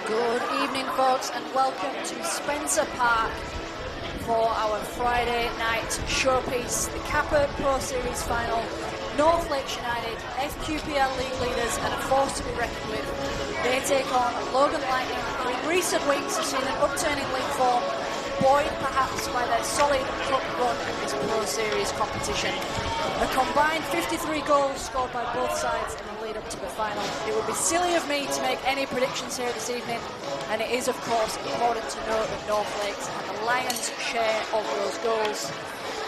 Good evening, folks, and welcome to Spencer Park for our Friday night showpiece, the Kappa Pro Series final. North Lakes United, FQPL League leaders, and a force to be reckoned with. They take on Logan Lightning, who in recent weeks have seen an upturn in league form, buoyed perhaps by their solid cup run in this Pro Series competition. A combined 53 goals scored by both sides in the lead up to the final. It would be silly of me to make any predictions here this evening, and it is of course important to note that North Lakes had the lion's share of those goals.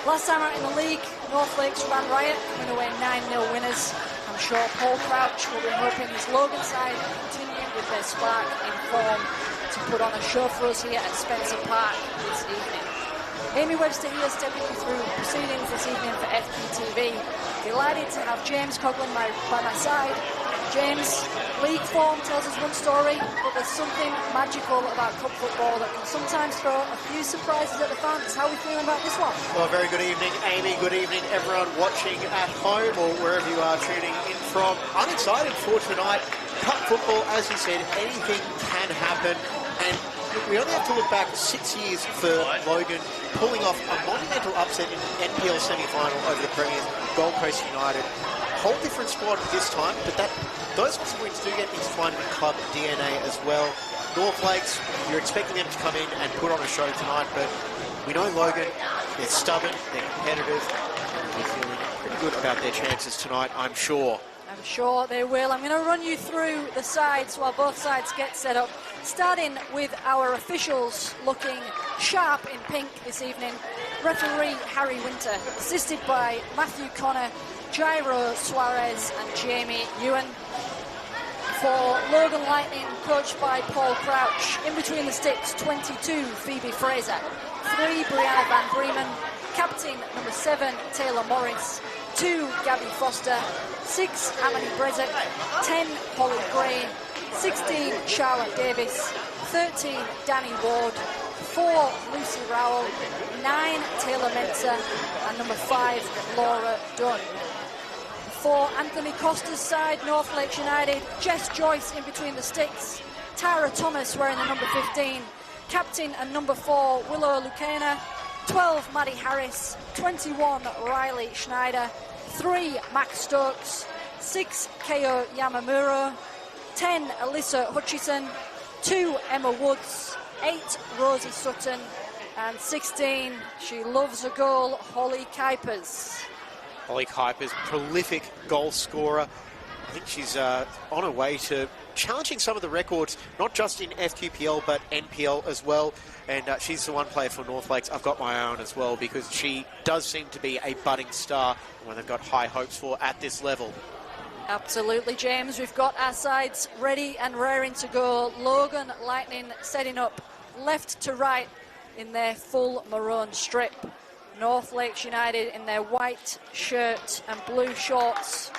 Last time out in the league, North Lakes ran riot, coming away 9-0 winners. I'm sure Paul Crouch will be hoping his Logan side continue with their spark in form to put on a show for us here at Spencer Park this evening. Amy Webster here stepping you through proceedings this evening for FQTV. Delighted to have James Coughlin by my side. James, league form tells us one story, but there's something magical about cup football that can sometimes throw a few surprises at the fans. How are we feeling about this one? Well, very good evening, Amy. Good evening, everyone watching at home or wherever you are tuning in from. I'm excited for tonight. Cup football, as you said, anything can happen. And we only have to look back 6 years for Logan pulling off a monumental upset in the NPL semi-final over the Premiers, Gold Coast United. Whole different squad this time, but those wins do get intertwined with club DNA as well. North Lakes, you're expecting them to come in and put on a show tonight, but we know Logan, they're stubborn, they're competitive, and they're feeling pretty good about their chances tonight, I'm sure. I'm sure they will. I'm going to run you through the sides while both sides get set up. Starting with our officials looking sharp in pink this evening. Referee Harry Winter, assisted by Matthew Connor, Jairo Suarez and Jamie Ewan. For Logan Lightning, coached by Paul Crouch. In between the sticks, 22, Phoebe Fraser. 3, Brianna Van Bremen. Captain number 7, Taylor Morris. 2, Gabby Foster. 6, Amity Brezek. 10, Holly Gray. 16, Charlotte Davis. 13, Danny Ward. 4, Lucy Rowell. 9, Taylor Mensa. And number 5, Laura Dunn. For Anthony Costa's side, North Lakes United, Jess Joyce in between the sticks. Tara Thomas wearing the number 15. Captain and number 4, Willow Lucena. 12, Maddie Harris. 21, Riley Schneider. 3, Max Stokes. 6, Keo Yamamuro. 10, Alyssa Hutchison. 2, Emma Woods. 8, Rosie Sutton. And 16, she loves a goal, Holly Kuipers. Holly Kuipers, prolific goal scorer. I think she's on her way to challenging some of the records, not just in FQPL, but NPL as well. And she's the one player for North Lakes I've got my eye on as well, because she does seem to be a budding star, one they've got high hopes for at this level. Absolutely, James. We've got our sides ready and raring to go. Logan Lightning setting up left to right in their full maroon strip. North Lakes United in their white shirt and blue shorts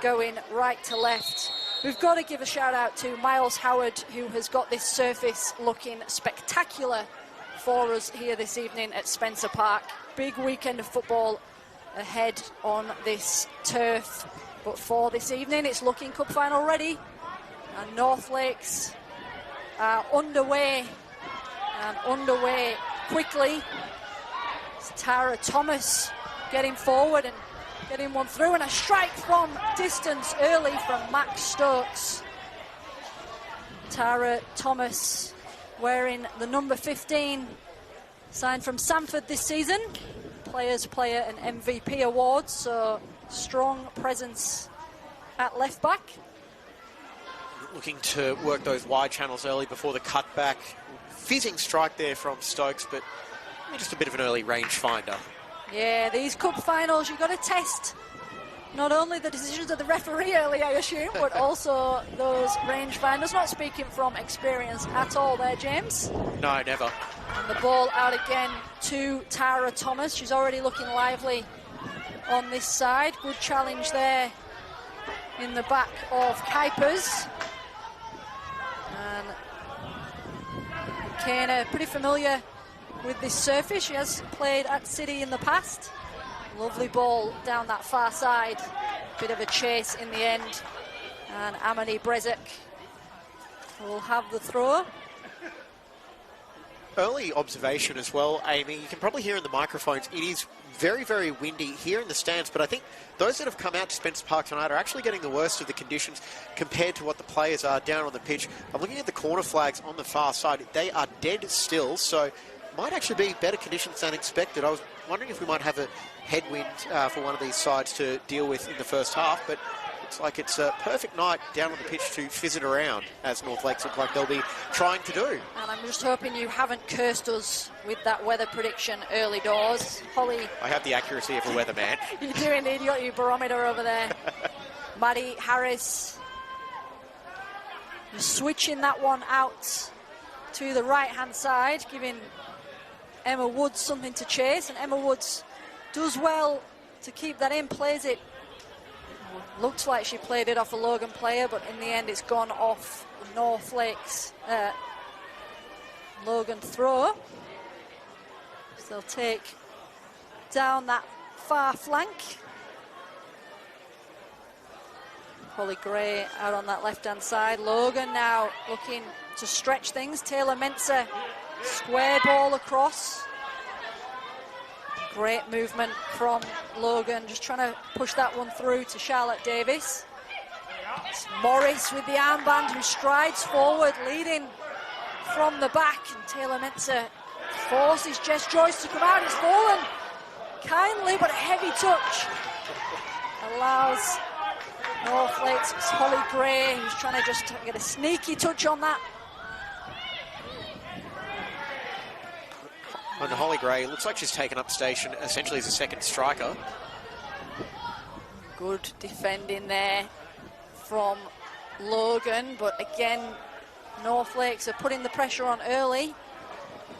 going right to left. We've got to give a shout out to Miles Howard, who has got this surface looking spectacular for us here this evening at Spencer Park. Big weekend of football ahead on this turf. But for this evening, it's looking cup final ready. And North Lakes are underway, and underway quickly. It's Tara Thomas getting forward and getting one through, and a strike from distance early from Max Stokes. Tara Thomas wearing the number 15, signed from Sanford this season. Players Player and MVP awards, so strong presence at left back. Looking to work those wide channels early before the cutback. Fizzing strike there from Stokes, but just a bit of an early range finder. Yeah, these cup finals, you've got to test not only the decisions of the referee early, I assume, but also those range finders. Not speaking from experience at all there, James. No, never. And the ball out again to Tara Thomas. She's already looking lively on this side. Good challenge there in the back of Kuipers. And Kana, pretty familiar with this surface. She has played at City in the past. Lovely ball down that far side. Bit of a chase in the end. And Amani Brezek will have the throw. Early observation as well, Amy. You can probably hear in the microphones, it is very, very windy here in the stands, but I think those that have come out to Spencer Park tonight are actually getting the worst of the conditions compared to what the players are down on the pitch. I'm looking at the corner flags on the far side. They are dead still, so might actually be better conditions than expected. I was wondering if we might have a headwind for one of these sides to deal with in the first half, but looks like it's a perfect night down on the pitch to fizz it around, as North Lakes look like they'll be trying to do. And I'm just hoping you haven't cursed us with that weather prediction early doors. Holly, I have the accuracy of a weatherman. You do indeed. You got your barometer over there. Maddie Harris just switching that one out to the right-hand side, giving Emma Woods something to chase, and Emma Woods does well to keep that in, plays it. Looks like she played it off a Logan player, but in the end it's gone off North Lakes Logan throw. So they'll take down that far flank. Holly Gray out on that left-hand side. Logan now looking to stretch things. Taylor Mensah, square ball across. Great movement from Logan, just trying to push that one through to Charlotte Davis. It's Morris with the armband, who strides forward, leading from the back, and Taylor Mensah forces Jess Joyce to come out. It's fallen kindly, but a heavy touch allows North Lakes' Holly Gray, who's trying to just get a sneaky touch on that. And Holly Gray, looks like she's taken up station essentially as a second striker. Good defending there from Logan, but again, North Lakes are putting the pressure on early.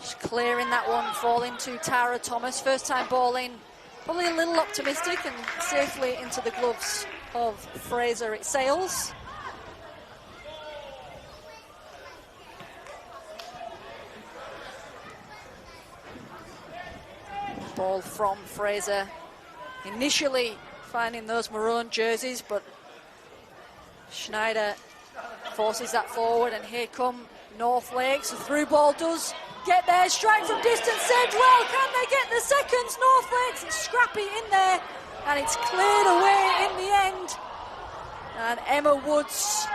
Just clearing that one, falling to Tara Thomas. First time ball in, probably a little optimistic, and safely into the gloves of Fraser it sails. Ball from Fraser, initially finding those maroon jerseys, but Schneider forces that forward, and here come North Lakes. The through ball does get there, strike from distance, saved well. Can they get the seconds? North Lakes, it's scrappy in there, and it's cleared away in the end. And Emma Woods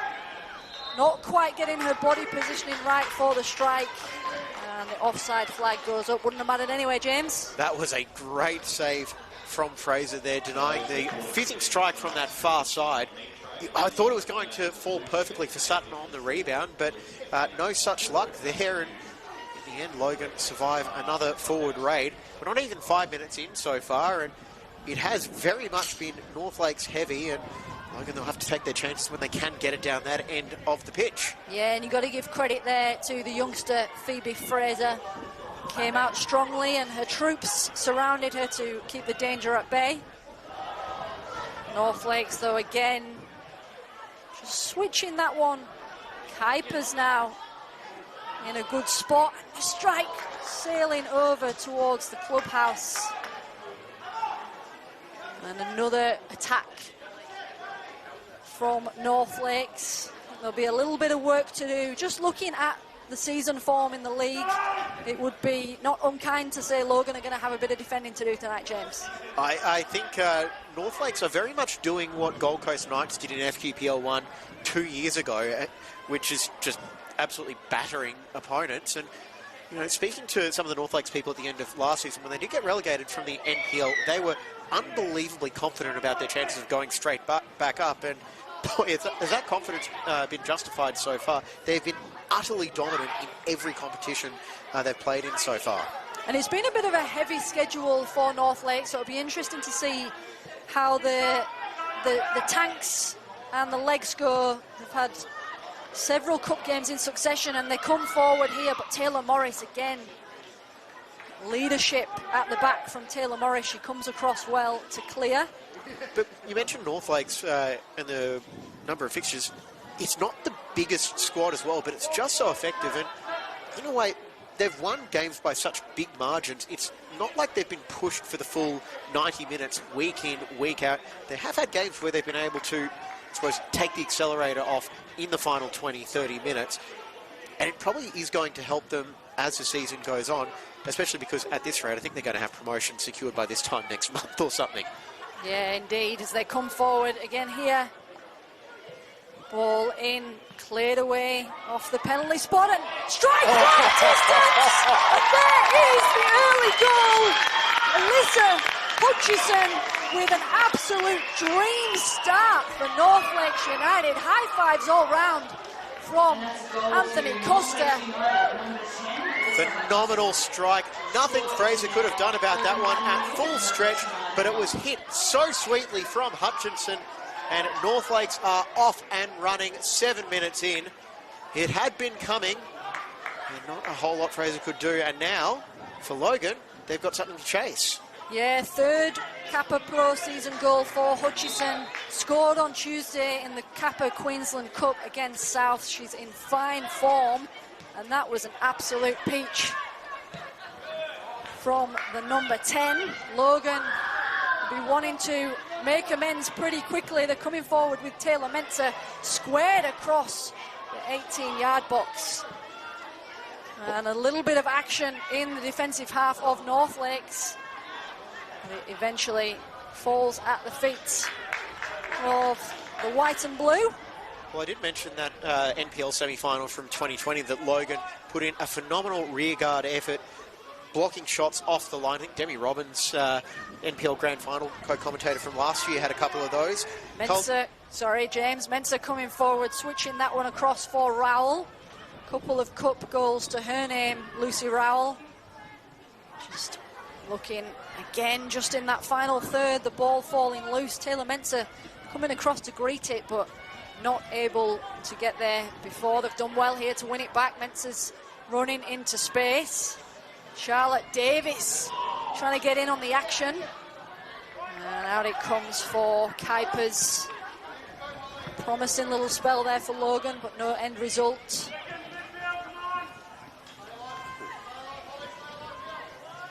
not quite getting her body positioning right for the strike. And the offside flag goes up. Wouldn't have mattered anyway, James. That was a great save from Fraser there, denying the fizzing strike from that far side. I thought it was going to fall perfectly for Sutton on the rebound, but no such luck there. And in the end, Logan survived another forward raid. We're not even 5 minutes in so far, and it has very much been North Lakes heavy, and Logan, they'll have to take their chances when they can get it down that end of the pitch. Yeah, and you've got to give credit there to the youngster, Phoebe Fraser. Came out strongly, and her troops surrounded her to keep the danger at bay. North Lakes, though, again, just switching that one. Kuipers now in a good spot. The strike sailing over towards the clubhouse. And another attack from North Lakes. There'll be a little bit of work to do. Just looking at the season form in the league, it would be not unkind to say Logan are going to have a bit of defending to do tonight, James. I think North Lakes are very much doing what Gold Coast Knights did in FQPL 1 2 years ago, which is just absolutely battering opponents. And, you know, speaking to some of the North Lakes people at the end of last season, when they did get relegated from the NPL, they were unbelievably confident about their chances of going straight back up. And boy, has that confidence been justified so far. They've been utterly dominant in every competition they've played in so far. And it's been a bit of a heavy schedule for North Lakes, so it'll be interesting to see how the Tanks and the Legs go. They've had several cup games in succession, and they come forward here, but Taylor Morris again, leadership at the back from Taylor Morris. She comes across well to clear. But you mentioned North Lakes and the number of fixtures. It's not the biggest squad as well, but it's just so effective. And in a way, they've won games by such big margins. It's not like they've been pushed for the full 90 minutes week in, week out. They have had games where they've been able to, I suppose, take the accelerator off in the final 20, 30 minutes. And it probably is going to help them as the season goes on, especially because at this rate, I think they're going to have promotion secured by this time next month or something. Yeah, indeed, as they come forward again here. Ball in, cleared away off the penalty spot, and strike from distance! And there is the early goal. Alyssa Hutchison with an absolute dream start for North Lakes United. High fives all round from Anthony Costa. Phenomenal strike. Nothing Fraser could have done about that one at full stretch, but it was hit so sweetly from Hutchinson, and North Lakes are off and running 7 minutes in. It had been coming, and not a whole lot Fraser could do, and now, for Logan, they've got something to chase. Yeah, third Kappa Pro season goal for Hutchison. Scored on Tuesday in the Kappa Queensland Cup against South. She's in fine form, and that was an absolute peach from the number 10. Logan will be wanting to make amends pretty quickly. They're coming forward with Taylor Mensah squared across the 18-yard box. And a little bit of action in the defensive half of North Lakes. It eventually falls at the feet of the white and blue. Well, I did mention that NPL semi-final from 2020 that Logan put in a phenomenal rearguard effort, blocking shots off the line. I think Demi Robbins, NPL Grand Final co-commentator from last year, had a couple of those. Mensah coming forward, switching that one across for Rowell. Couple of cup goals to her name, Lucy Rowell. Just looking again, just in that final third, the ball falling loose. Taylor Mensah coming across to greet it, but not able to get there before. They've done well here to win it back. Mensah's running into space. Charlotte Davis trying to get in on the action. And out it comes for Kuipers. Promising little spell there for Logan, but no end result.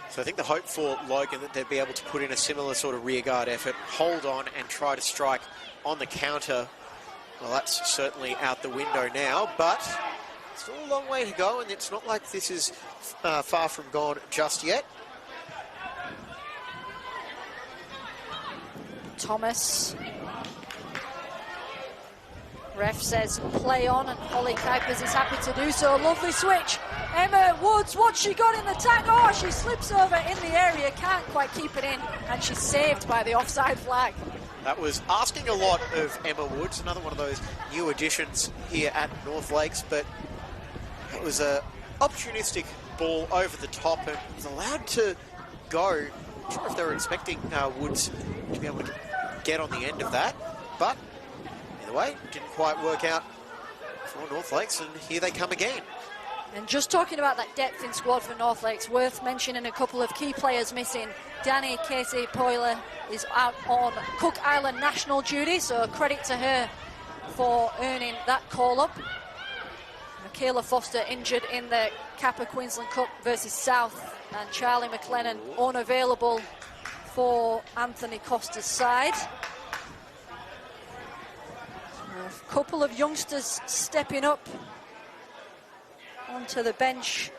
So I think the hope for Logan that they'd be able to put in a similar sort of rearguard effort, hold on and try to strike on the counter. Well, that's certainly out the window now, but still a long way to go, and it's not like this is far from gone just yet. Thomas. Ref says play on, and Holly Kuipers is happy to do so. Lovely switch. Emma Woods, what's she got in the tag? Oh, she slips over in the area, can't quite keep it in, and she's saved by the offside flag. That was asking a lot of Emma Woods, another one of those new additions here at North Lakes, but it was a opportunistic ball over the top and was allowed to go. Not sure if they were expecting Woods to be able to get on the end of that, but either way, didn't quite work out for North Lakes, and here they come again. And just talking about that depth in squad for North Lakes, worth mentioning a couple of key players missing. Danny Casey-Poyler is out on Cook Island national duty, so credit to her for earning that call-up. Michaela Foster injured in the Kappa Queensland Cup versus South, and Charlie McLennan unavailable for Anthony Costa's side. A couple of youngsters stepping up onto the bench.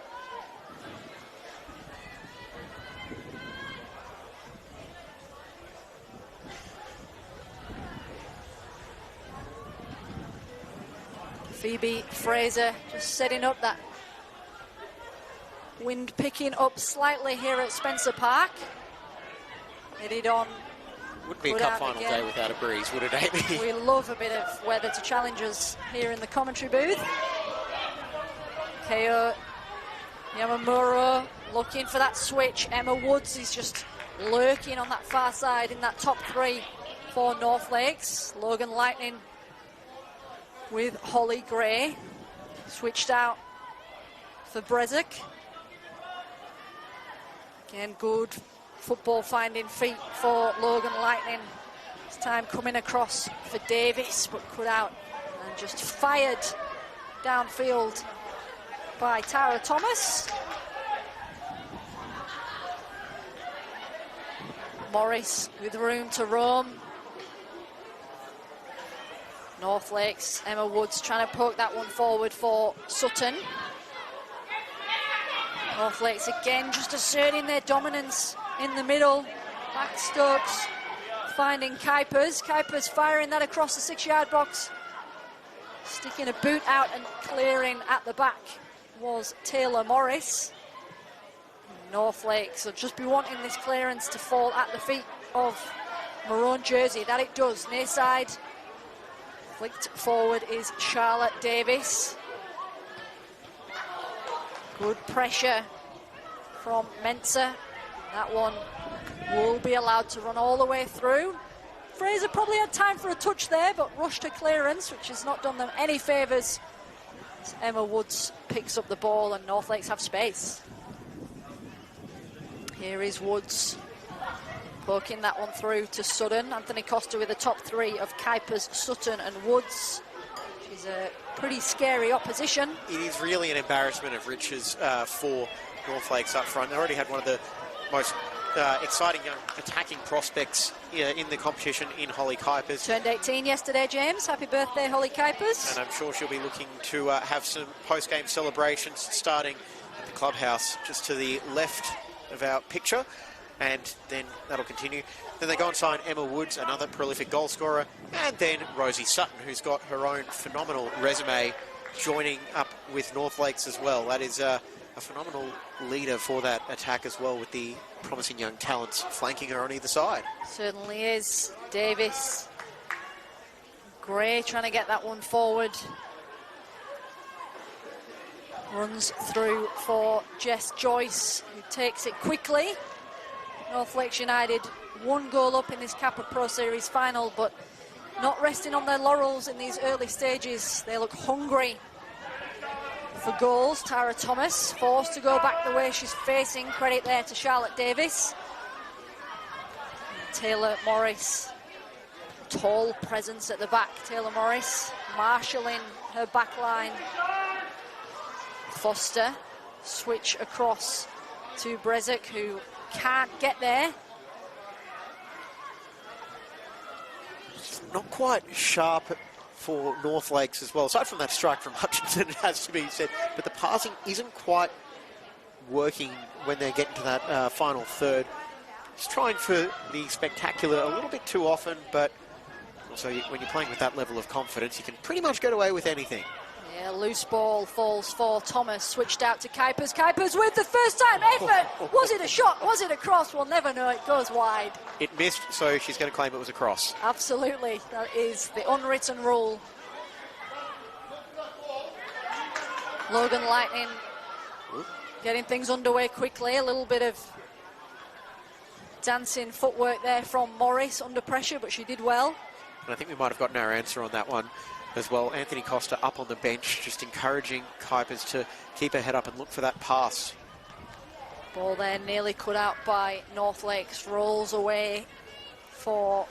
Phoebe Fraser just setting up that wind, picking up slightly here at Spencer Park. Headed on. Wouldn't be a cup final day without a breeze, would it, Amy? We love a bit of weather to challenge us here in the commentary booth. Keo Yamamuro looking for that switch. Emma Woods is just lurking on that far side in that top three for North Lakes. Logan Lightning with Holly Gray. Switched out for Brezek. Again, good football finding feet for Logan Lightning. This time coming across for Davis, but cut out and just fired downfield by Tara Thomas. Morris with room to roam. North Lakes, Emma Woods trying to poke that one forward for Sutton. North Lakes again just asserting their dominance in the middle. Back Stokes finding Kuipers. Kuipers firing that across the 6-yard box. Sticking a boot out and clearing at the back was Taylor Morris. North Lakes will just be wanting this clearance to fall at the feet of maroon jersey. That it does. Near side. Flicked forward is Charlotte Davis. Good pressure from Mensah. That one will be allowed to run all the way through. Fraser probably had time for a touch there, but rushed to clearance, which has not done them any favours. Emma Woods picks up the ball and North Lakes have space. Here is Woods poking that one through to Sutton. Anthony Costa with the top three of Kuipers, Sutton and Woods. She's a pretty scary opposition. It is really an embarrassment of riches for North Lakes up front. They already had one of the most exciting young attacking prospects in the competition in Holly Kuipers. Turned 18 yesterday, James. Happy birthday, Holly Kuipers. And I'm sure she'll be looking to have some post-game celebrations starting at the clubhouse just to the left of our picture. And then that'll continue. Then they go and sign Emma Woods, another prolific goal scorer, and then Rosie Sutton, who's got her own phenomenal resume, joining up with North Lakes as well. That is a phenomenal leader for that attack as well, with the promising young talents flanking her on either side. Certainly is. Davis. Gray trying to get that one forward. Runs through for Jess Joyce, who takes it quickly. North Lakes United one goal up in this Kappa Pro Series final, but not resting on their laurels in these early stages. They look hungry for goals. Tara Thomas forced to go back the way she's facing. Credit there to Charlotte Davis. And Taylor Morris, tall presence at the back. Taylor Morris marshalling her back line. Foster, switch across to Brezek, who can't get there. Not quite sharp for North Lakes as well. Aside from that strike from Hutchinson, it has to be said, but the passing isn't quite working when they get into that final third. Just trying for the spectacular a little bit too often, but also when you're playing with that level of confidence, you can pretty much get away with anything. Yeah, loose ball falls for Thomas, switched out to Kuipers. Kuipers with the first time effort. Was it a shot? Was it a cross? We'll never know. It goes wide. It missed, so she's going to claim it was a cross. Absolutely. That is the unwritten rule. Logan Lightning getting things underway quickly. A little bit of dancing footwork there from Morris under pressure, but she did well. And I think we might have gotten our answer on that one as well. Anthony Costa up on the bench, just encouraging Kuipers to keep her head up and look for that pass. Ball there nearly cut out by North Lakes, rolls away for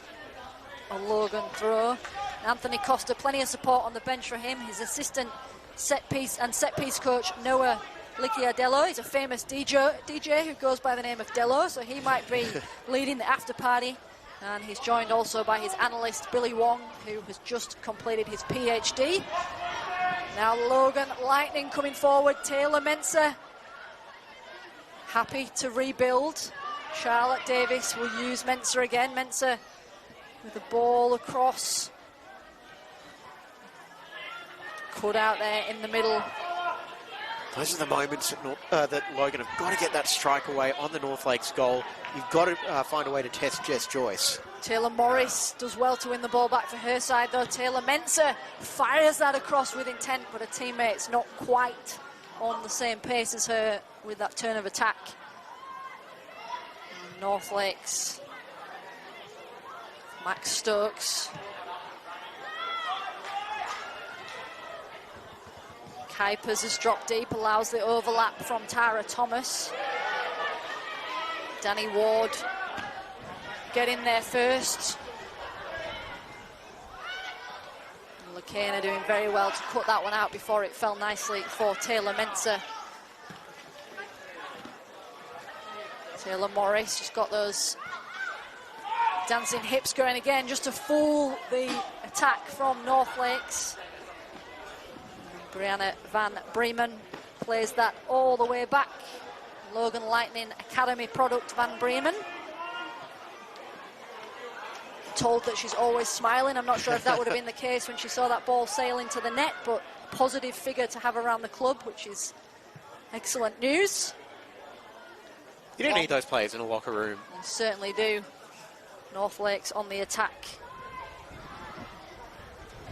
a Logan throw. Anthony Costa, plenty of support on the bench for him. His assistant set piece coach, Noah Licciardello. He's a famous DJ who goes by the name of Dello, so he might be leading the after party. And he's joined also by his analyst, Billy Wong, who has just completed his PhD. Now Logan Lightning coming forward. Taylor Mensah happy to rebuild. Charlotte Davis will use Mensah again. Mensah with the ball across. Cut out there in the middle. Those are the moments that Logan have got to get that strike away on the North Lakes goal. You've got to find a way to test Jess Joyce. Taylor Morris does well to win the ball back for her side, though. Taylor Mensah fires that across with intent, but her teammate's not quite on the same pace as her with that turn of attack. And North Lakes, Max Stokes. Kuipers has dropped deep, allows the overlap from Tara Thomas. Danny Ward get in there first. Lakena doing very well to cut that one out before it fell nicely for Taylor Mensah. Taylor Morris just got those dancing hips going again just to fool the attack from North Lakes. Brianna Van Bremen plays that all the way back. Logan Lightning Academy product Van Bremen. Told that she's always smiling. I'm not sure if that would have been the case when she saw that ball sail into the net, but positive figure to have around the club, which is excellent news. You don't need those players in a locker room. You certainly do. North Lakes on the attack.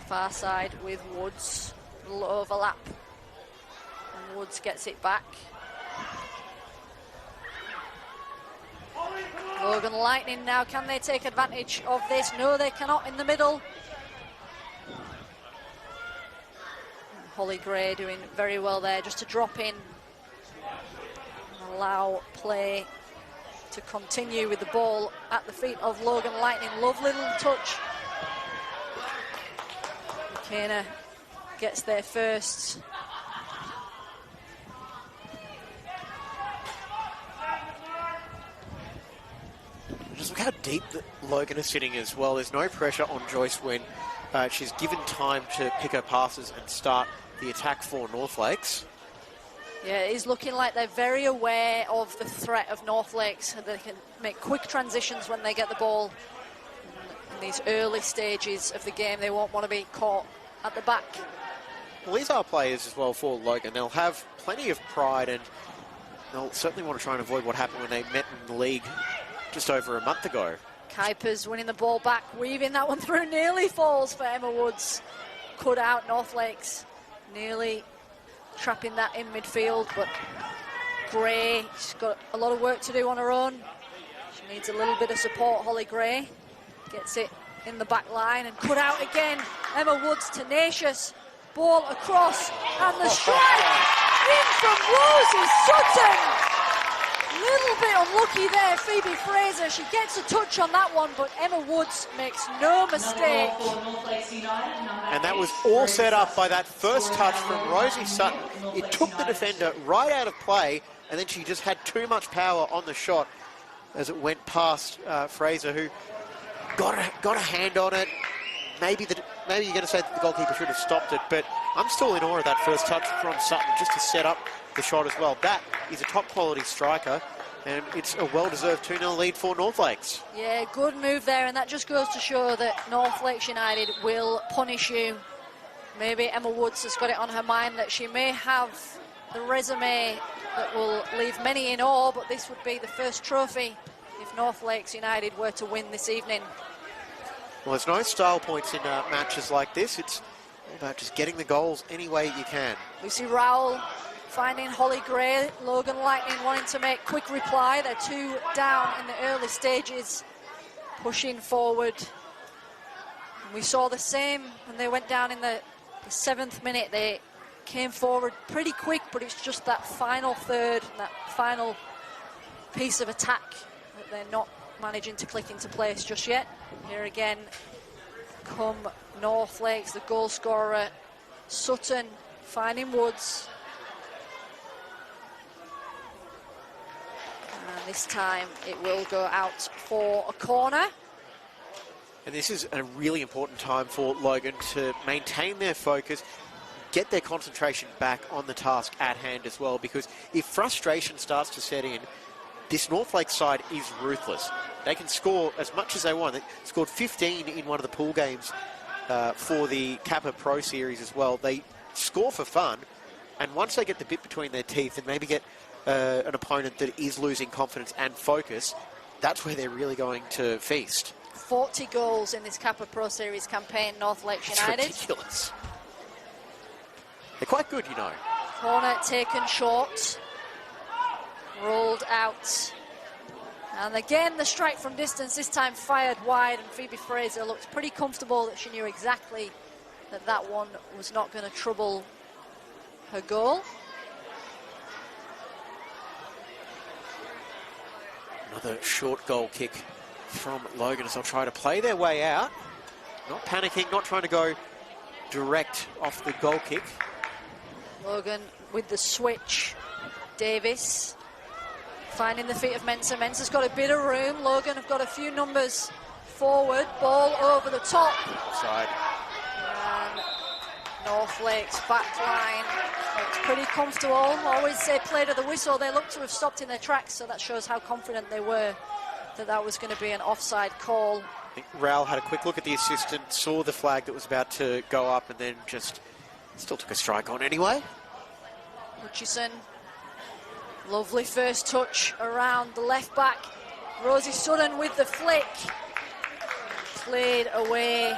Far side with Woods. Little overlap. And Woods gets it back. Logan Lightning now, can they take advantage of this? No, they cannot in the middle. Holly Gray doing very well there, just to drop in and allow play to continue with the ball at the feet of Logan Lightning. Lovely little touch. McKenna gets there first. Just look how deep Logan is sitting as well. There's no pressure on Joyce when she's given time to pick her passes and start the attack for North Lakes. Yeah, it is looking like they're very aware of the threat of North Lakes. They can make quick transitions when they get the ball in these early stages of the game. They won't want to be caught at the back. Well, these are players as well for Logan. They'll have plenty of pride, and they'll certainly want to try and avoid what happened when they met in the league just over a month ago. Kuipers winning the ball back, weaving that one through, nearly falls for Emma Woods. Cut out North Lakes, nearly trapping that in midfield, but Gray, she's got a lot of work to do on her own. She needs a little bit of support. Holly Gray gets it in the back line and cut out again. Emma Woods tenacious, ball across, and the strike in from Rosie Sutton. Little bit unlucky there, Phoebe Fraser. She gets a touch on that one, but Emma Woods makes no mistake. And that was all set up by that first touch from Rosie Sutton. It took the defender right out of play, and then she just had too much power on the shot as it went past Fraser, who got a hand on it. Maybe you're going to say that the goalkeeper should have stopped it, but I'm still in awe of that first touch from Sutton, just to set up the shot as well. That is a top quality striker, and it's a well-deserved 2-0 lead for North Lakes. Yeah, good move there, and that just goes to show that North Lakes United will punish you Maybe Emma Woods has got it on her mind that she may have the resume that will leave many in awe, but this would be the first trophy if North Lakes United were to win this evening. Well, there's no style points in matches like this. It's all about just getting the goals any way you can. Lucy Rowell finding Holly Gray. Logan Lightning wanting to make quick reply. They're 2 down in the early stages, pushing forward. And we saw the same when they went down in the 7th minute. They came forward pretty quick, but it's just that final third, that final piece of attack that they're not managing to click into place just yet. Here again come North Lakes, the goal scorer, Sutton, finding Woods. And this time it will go out for a corner. And this is a really important time for Logan to maintain their focus, get their concentration back on the task at hand as well, because if frustration starts to set in, this North Lakes side is ruthless. They can score as much as they want. They scored 15 in one of the pool games for the Kappa Pro Series as well. They score for fun, and once they get the bit between their teeth and maybe get an opponent that is losing confidence and focus, that's where they're really going to feast. 40 goals in this Kappa Pro Series campaign, North Lakes United. It's ridiculous. They're quite good, you know. Corner taken short, rolled out. And again, the strike from distance, this time fired wide, and Phoebe Fraser looked pretty comfortable that she knew exactly that that one was not going to trouble her goal. Another short goal kick from Logan as they'll try to play their way out. Not panicking, not trying to go direct off the goal kick. Logan with the switch. Davis finding the feet of Mensah. Mensah's got a bit of room. Logan have got a few numbers forward. Ball over the top. Side. And North Lakes back line looks pretty comfortable. Always say play to the whistle. They look to have stopped in their tracks, so that shows how confident they were that that was going to be an offside call. I think Raoul had a quick look at the assistant, saw the flag that was about to go up, and then just still took a strike on anyway. Hutchison, lovely first touch around the left back. Rosie Sutton with the flick. Played away.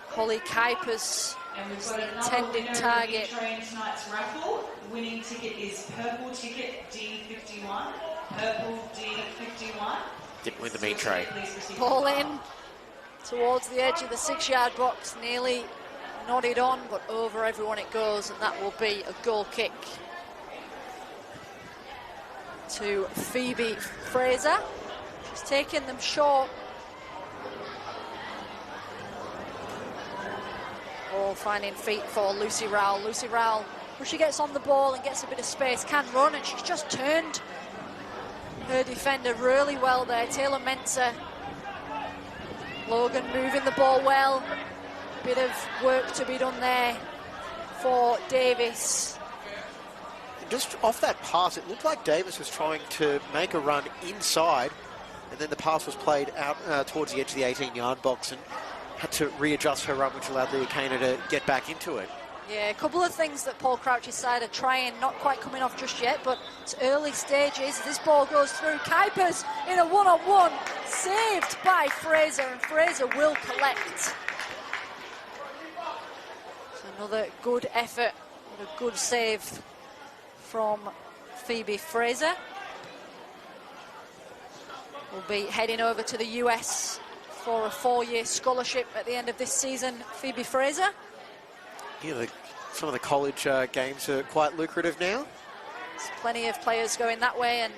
Holly Kuipers was the intended target. Tonight's raffle. The winning ticket is purple ticket D51. Purple D51. Didn't win the mean tray. Ball in towards the edge of the 6-yard box, nearly nodded on, but over everyone it goes, and that will be a goal kick to Phoebe Fraser. She's taken them short. Ball finding feet for Lucy Rowell. Lucy Rowell, when she gets on the ball and gets a bit of space, can run, and she's just turned her defender really well there. Taylor Mensah. Logan moving the ball well. Bit of work to be done there for Davis. Just off that pass, it looked like Davis was trying to make a run inside, and then the pass was played out towards the edge of the 18-yard box and had to readjust her run, which allowed Leah Kaner to get back into it. Yeah, a couple of things that Paul Crouch's side are trying, not quite coming off just yet, but it's early stages. This ball goes through. Kuipers in a one-on-one, saved by Fraser, and Fraser will collect. So another good effort, and a good save from Phoebe Fraser. We'll be heading over to the US for a 4-year scholarship at the end of this season. Phoebe Fraser. Yeah, some of the college games are quite lucrative now. There's plenty of players going that way and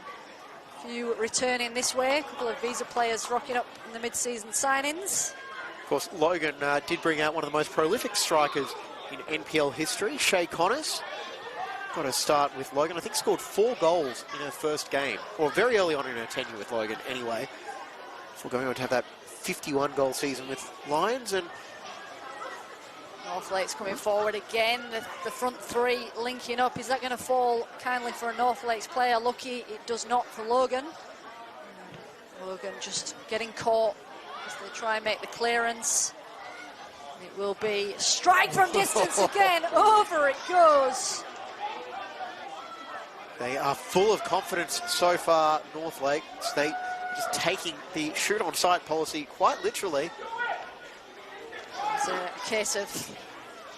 a few returning this way. A couple of visa players rocking up in the mid-season signings. Of course, Logan did bring out one of the most prolific strikers in NPL history, Shay Connors. Got to start with Logan. I think scored 4 goals in her first game, or very early on in her tenure with Logan anyway, before going on to have that 51-goal season with Lions. And North Lakes coming forward again. The front three linking up. Is that going to fall kindly for a North Lakes player? Lucky it does not for Logan. Logan just getting caught as they try and make the clearance. It will be strike from distance again. Over it goes. They are full of confidence so far, North Lake State, just taking the shoot on sight policy quite literally. It's a case of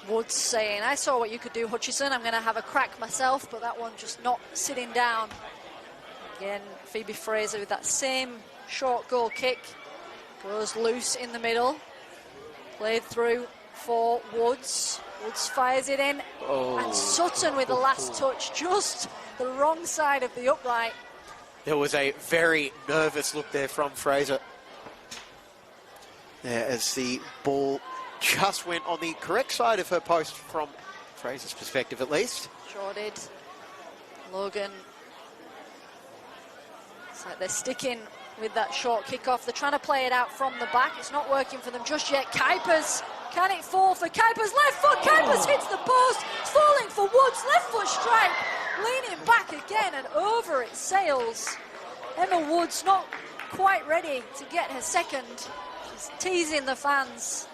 Woods saying, I saw what you could do, Hutchison. I'm going to have a crack myself, but that one just not sitting down. Again, Phoebe Fraser with that same short goal kick. Goes loose in the middle. Played through for Woods. Woods fires it in. Oh. And Sutton with the last touch, just the wrong side of the upright. There was a very nervous look there from Fraser. There as the ball just went on the correct side of her post from Fraser's perspective at least. Sure did. Logan. It's like they're sticking with that short kickoff. They're trying to play it out from the back. It's not working for them just yet. Kuipers, can it fall for Kuipers? Left foot, Kuipers hits the post. It's falling for Woods. Left foot strike. Leaning back again and over it sails. Emma Woods not quite ready to get her second. She's teasing the fans.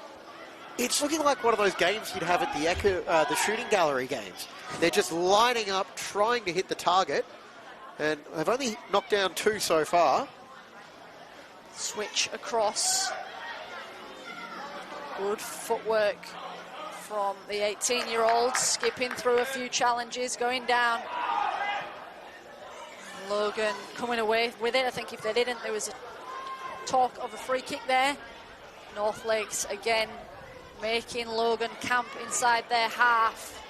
It's looking like one of those games you'd have at the shooting gallery games. They're just lining up, trying to hit the target. And they've only knocked down 2 so far. Switch across. Good footwork from the 18-year-old, skipping through a few challenges, going down. Logan coming away with it. I think if they didn't, there was a talk of a free kick there. North Lakes again making Logan camp inside their half.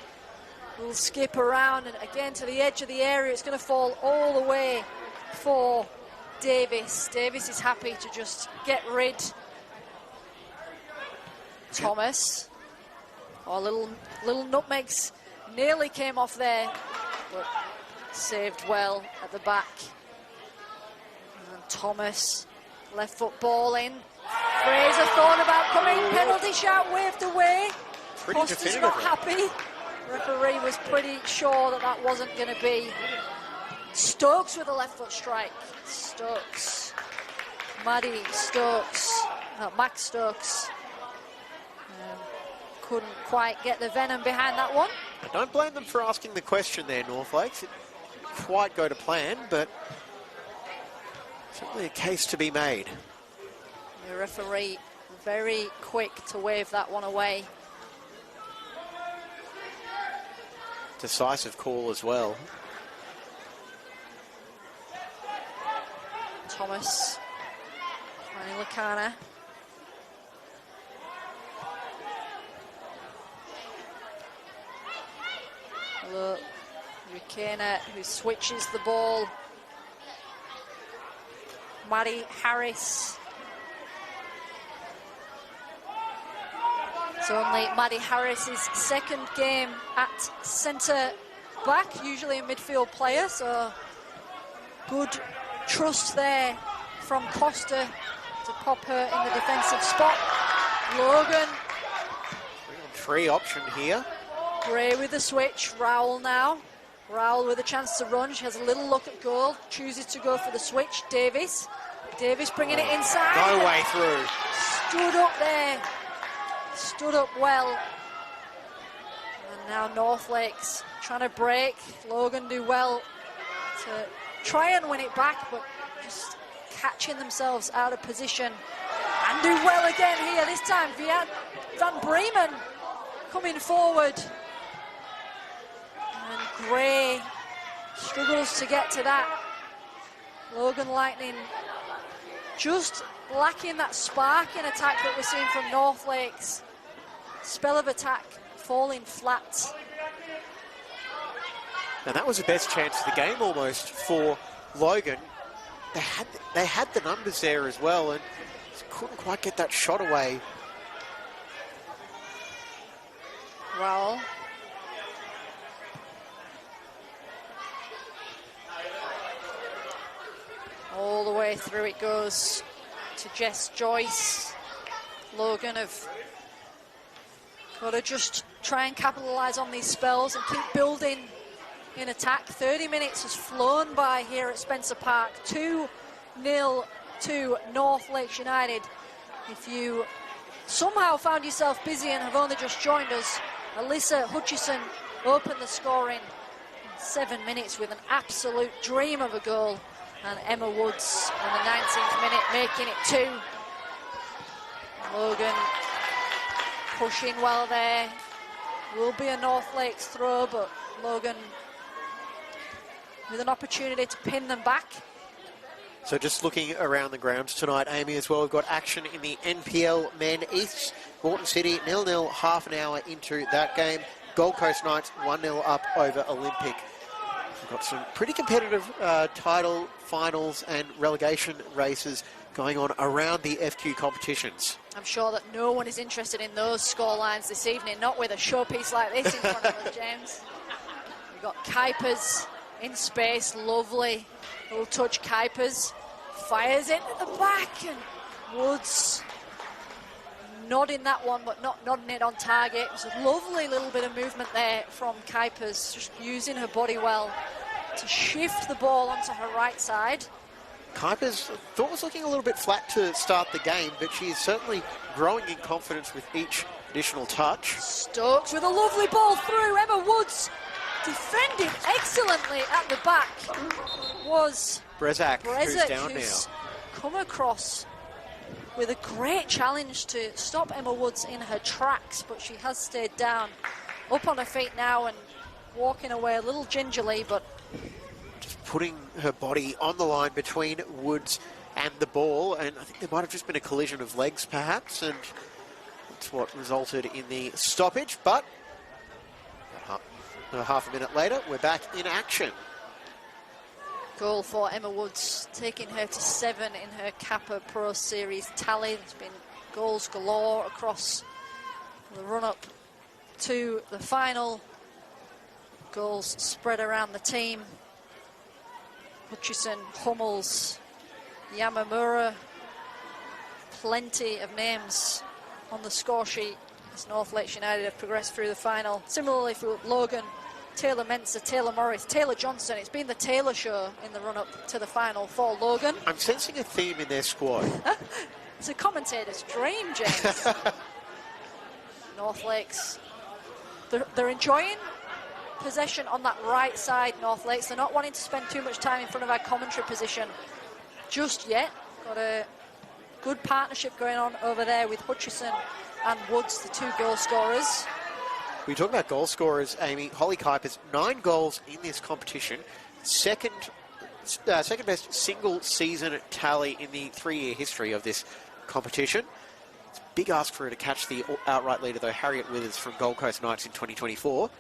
Will skip around and again to the edge of the area. It's going to fall all the way for Davis. Davis is happy to just get rid. Thomas. Oh, little nutmegs nearly came off there, but saved well at the back. And Thomas, left foot ball in. Fraser thought about coming, penalty shout waved away. Foster's not happy. Referee was pretty sure that that wasn't going to be. Stokes with a left foot strike. Stokes. Maddie Stokes. Max Stokes. Couldn't quite get the venom behind that one. I don't blame them for asking the question there, North Lakes. It didn't quite go to plan, but certainly a case to be made. The referee very quick to wave that one away. Decisive call as well. Thomas. Finding Lacana. Look, Rukena, who switches the ball. Maddie Harris. It's only Maddie Harris's second game at centre back, usually a midfield player, so good trust there from Costa to pop her in the defensive spot. Logan. 3-on-3 option here. Gray with the switch, Rowell now. Rowell with a chance to run. She has a little look at goal, chooses to go for the switch. Davis. Davis bringing it inside. No way through. Stood up there. Stood up well. And now North Lakes trying to break. Logan do well to try and win it back, but just catching themselves out of position. And do well again here. This time Van Bremen coming forward. And Gray struggles to get to that. Logan Lightning just lacking that spark in attack that we're seeing from North Lakes. Spell of attack falling flat. And that was the best chance of the game almost for Logan. They had the numbers there as well and couldn't quite get that shot away. Rowell. All the way through it goes to Jess Joyce. Logan have got to just try and capitalise on these spells and keep building in attack. 30 minutes has flown by here at Spencer Park. 2-0 to North Lakes United. If you somehow found yourself busy and have only just joined us, Alyssa Hutchison opened the scoring in 7 minutes with an absolute dream of a goal, and Emma Woods in the 19th minute making it 2. Logan pushing well there. Will be a North Lakes throw, but Logan with an opportunity to pin them back. So just looking around the grounds tonight, Amy, as well, we've got action in the NPL Men East. Morton City 0-0, half an hour into that game. Gold Coast Knights 1-0 up over Olympic. We've got some pretty competitive title finals and relegation races going on around the FQ competitions. I'm sure that no one is interested in those scorelines this evening, not with a showpiece like this in front of us, James. We've got Kuipers in space, lovely little touch. Kuipers fires it at the back, and Woods nodding that one, but not nodding it on target. It was a lovely little bit of movement there from Kuipers, just using her body well to shift the ball onto her right side. Kuipers thought was looking a little bit flat to start the game, but she is certainly growing in confidence with each additional touch. Stokes with a lovely ball through. Emma Woods defending excellently at the back was Brezak, who's down who's now. Come across with a great challenge to stop Emma Woods in her tracks, but she has stayed down, up on her feet now and walking away a little gingerly, but Just putting her body on the line between Woods and the ball, and I think there might have just been a collision of legs perhaps, and that's what resulted in the stoppage. But half a minute later, we're back in action. goal for Emma Woods, taking her to 7 in her Kappa Pro Series tally. There's been goals galore across the run-up to the final. Goals spread around the team. Hutchison, Hummels, Yamamura, plenty of names on the score sheet as North Lakes United have progressed through the final. Similarly for Logan, Taylor Mensah, Taylor Morris, Taylor Johnson. It's been the Taylor show in the run-up to the final for Logan. I'm sensing a theme in their squad. It's a commentator's dream, James. North Lakes, they're enjoying possession on that right side, North Lakes. They're not wanting to spend too much time in front of our commentary position just yet. Got a good partnership going on over there with Hutchison and Woods, the 2 goal scorers. We talk about goal scorers, Amy. Holly Kuipers, 9 goals in this competition. Second best single season tally in the 3-year history of this competition. It's a big ask for her to catch the outright leader, though, Harriet Withers from Gold Coast Knights in 2024.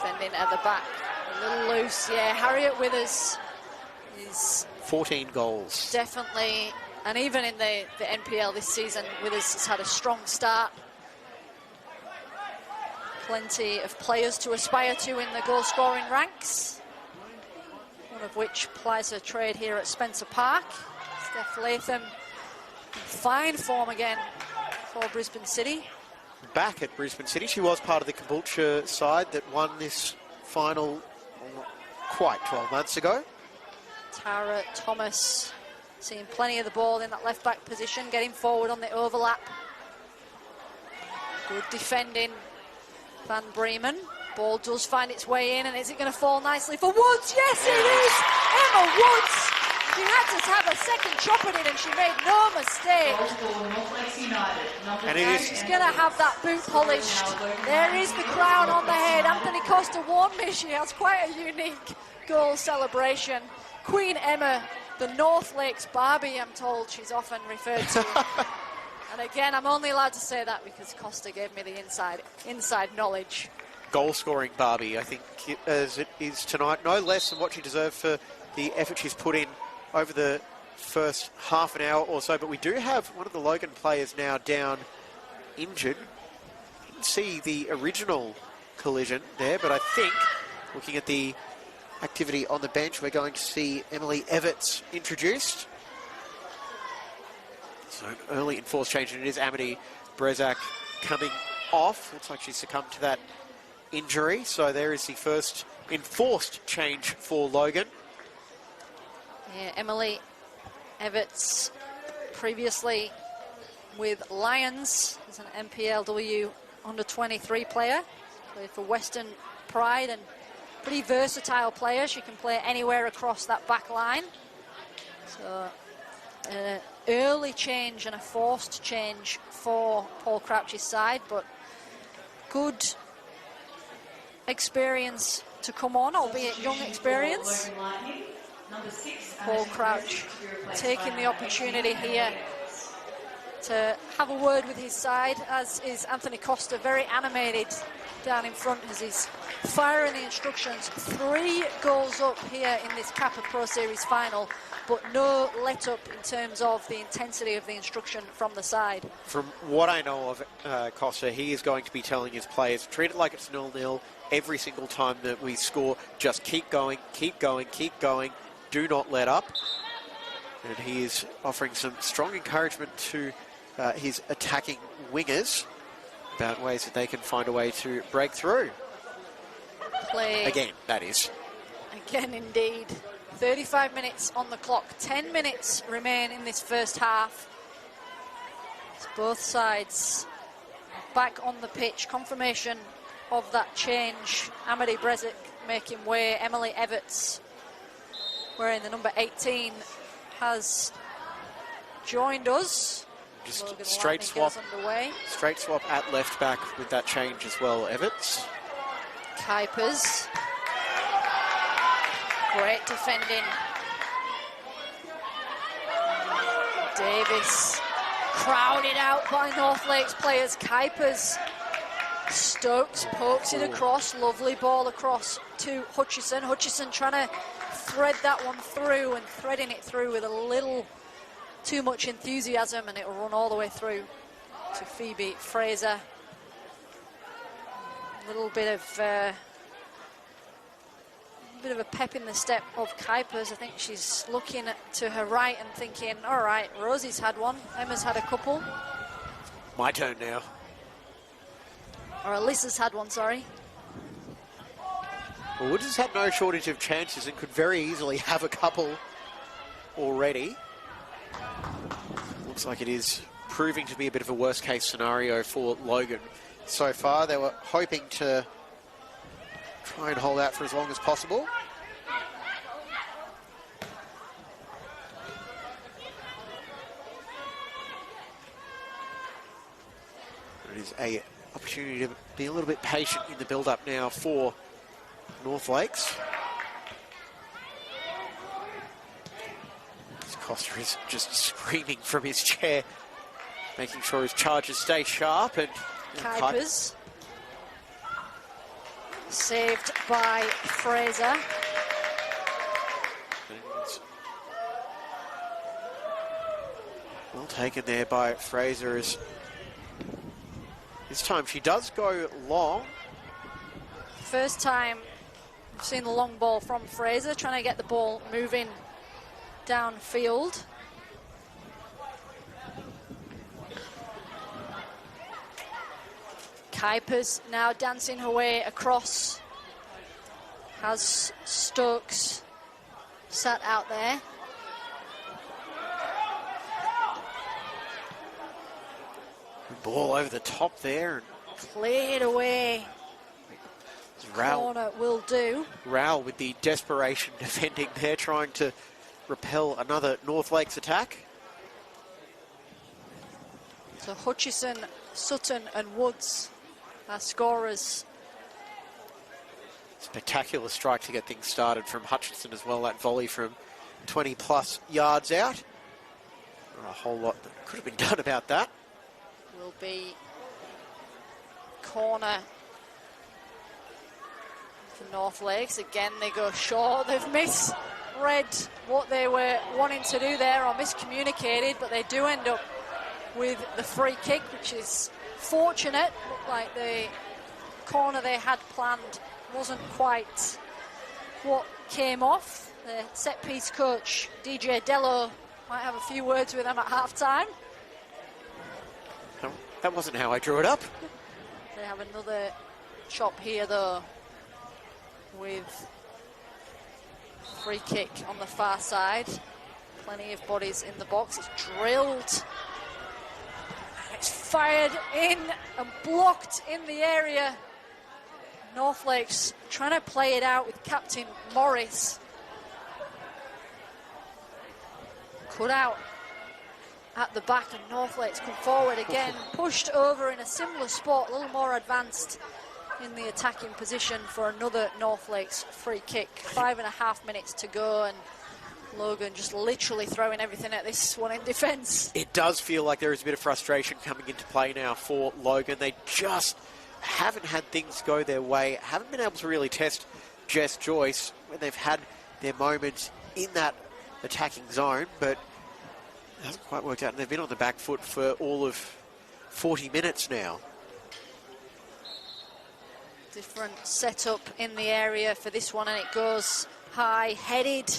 Defending at the back, a little loose. Yeah, Harriet Withers is 14 goals. definitely, and even in the NPL this season, Withers has had a strong start. Plenty of players to aspire to in the goal-scoring ranks, one of which plies her trade here at Spencer Park. Steph Latham in fine form again for Brisbane City. Back at Brisbane City, she was part of the Caboolture side that won this final quite 12 months ago. Tara Thomas seeing plenty of the ball in that left-back position, getting forward on the overlap. Good defending. Van Bremen. Ball does find its way in, and is it going to fall nicely for Woods? Yes, it is! Emma Woods! She had to have a second chop at it, and she made no mistake. And it is. She's going to have that boot polished. There is the crown on the head. Anthony Costa warned me she has quite a unique goal celebration. Queen Emma, the North Lakes Barbie, I'm told she's often referred to. And again, I'm only allowed to say that because Costa gave me the inside knowledge. Goal-scoring Barbie, I think, as it is tonight. No less than what she deserved for the effort she's put in over the first half an hour or so. But we do have one of the Logan players now down injured. Didn't see the original collision there, but I think, looking at the activity on the bench, we're going to see Emily Everts introduced. So an early enforced change, and it is Amity Brezak coming off. Looks like she's succumbed to that injury. So there is the first enforced change for Logan. Yeah, Emily Everts previously with Lions. He's an MPLW under-23 player. Played for Western Pride and pretty versatile player. She can play anywhere across that back line. So an early change and a forced change for Paul Crouch's side, but good experience to come on, albeit young experience. Paul Crouch taking the opportunity here to have a word with his side, as is Anthony Costa, very animated down in front as he's firing the instructions. 3 goals up here in this Kappa Pro Series final, but no let up in terms of the intensity of the instruction from the side. From what I know of Costa, he is going to be telling his players, treat it like it's 0-0 every single time that we score. Just keep going, keep going, keep going. Do not let up. And he is offering some strong encouragement to his attacking wingers about ways that they can find a way to break through. Play. Again, that is. Again, indeed. 35 minutes on the clock. 10 minutes remain in this first half. It's both sides back on the pitch. Confirmation of that change. Amity Brezic making way. Emily Everts, wearing the number 18, has joined us. Just Logan straight swap. Underway. Straight swap at left back with that change as well, Everts. Kuipers. Great defending. Davis crowded out by North Lakes players. Kuipers. Stokes pokes it across. Lovely ball across to Hutchison. Hutchison trying to thread that one through, and threading it through with a little too much enthusiasm, and it'll run all the way through to Phoebe Fraser. A little bit of a pep in the step of Kuipers. I think she's looking to her right and thinking, all right, Rosie's had one, Emma's had a couple. My turn now. Or Alyssa's had one, sorry. Well, Woods has had no shortage of chances and could very easily have a couple already. Looks like it is proving to be a bit of a worst case scenario for Logan. So far, they were hoping to try and hold out for as long as possible. It is an opportunity to be a little bit patient in the build-up now for North Lakes. Costa is just screaming from his chair, making sure his charges stay sharp. And Kuipers. Saved by Fraser. Well taken there by Fraser. As this time she does go long. First time we've seen the long ball from Fraser, trying to get the ball moving downfield. Kuipers now dancing her way across. Has Stokes sat out there. Ball over the top there. Cleared away. Corner will do. Rowell with the desperation defending there, trying to repel another North Lakes attack. So Hutchison, Sutton and Woods are scorers. Spectacular strike to get things started from Hutchinson as well. That volley from 20 plus yards out. Not a whole lot that could have been done about that. Will be corner for North Lakes. Again, they go short. They've misread what they were wanting to do there, or miscommunicated, but they do end up with the free kick, which is fortunate. Looked like the corner they had planned wasn't quite what came off. The set-piece coach, DJ Dello, might have a few words with them at half-time. No, that wasn't how I drew it up. They have another chop here, though, with free kick on the far side. Plenty of bodies in the box. It's drilled It's fired in and blocked in the area. North Lakes trying to play it out with Captain Morris. Cut out at the back, and North Lakes come forward again, pushed over in a similar spot, a little more advanced in the attacking position for another North Lakes free kick. 5.5 minutes to go, and Logan just literally throwing everything at this one in defence. It does feel like there is a bit of frustration coming into play now for Logan. They just haven't had things go their way, haven't been able to really test Jess Joyce when they've had their moments in that attacking zone, but it hasn't quite worked out, and they've been on the back foot for all of 40 minutes now. Different setup in the area for this one, and it goes high, headed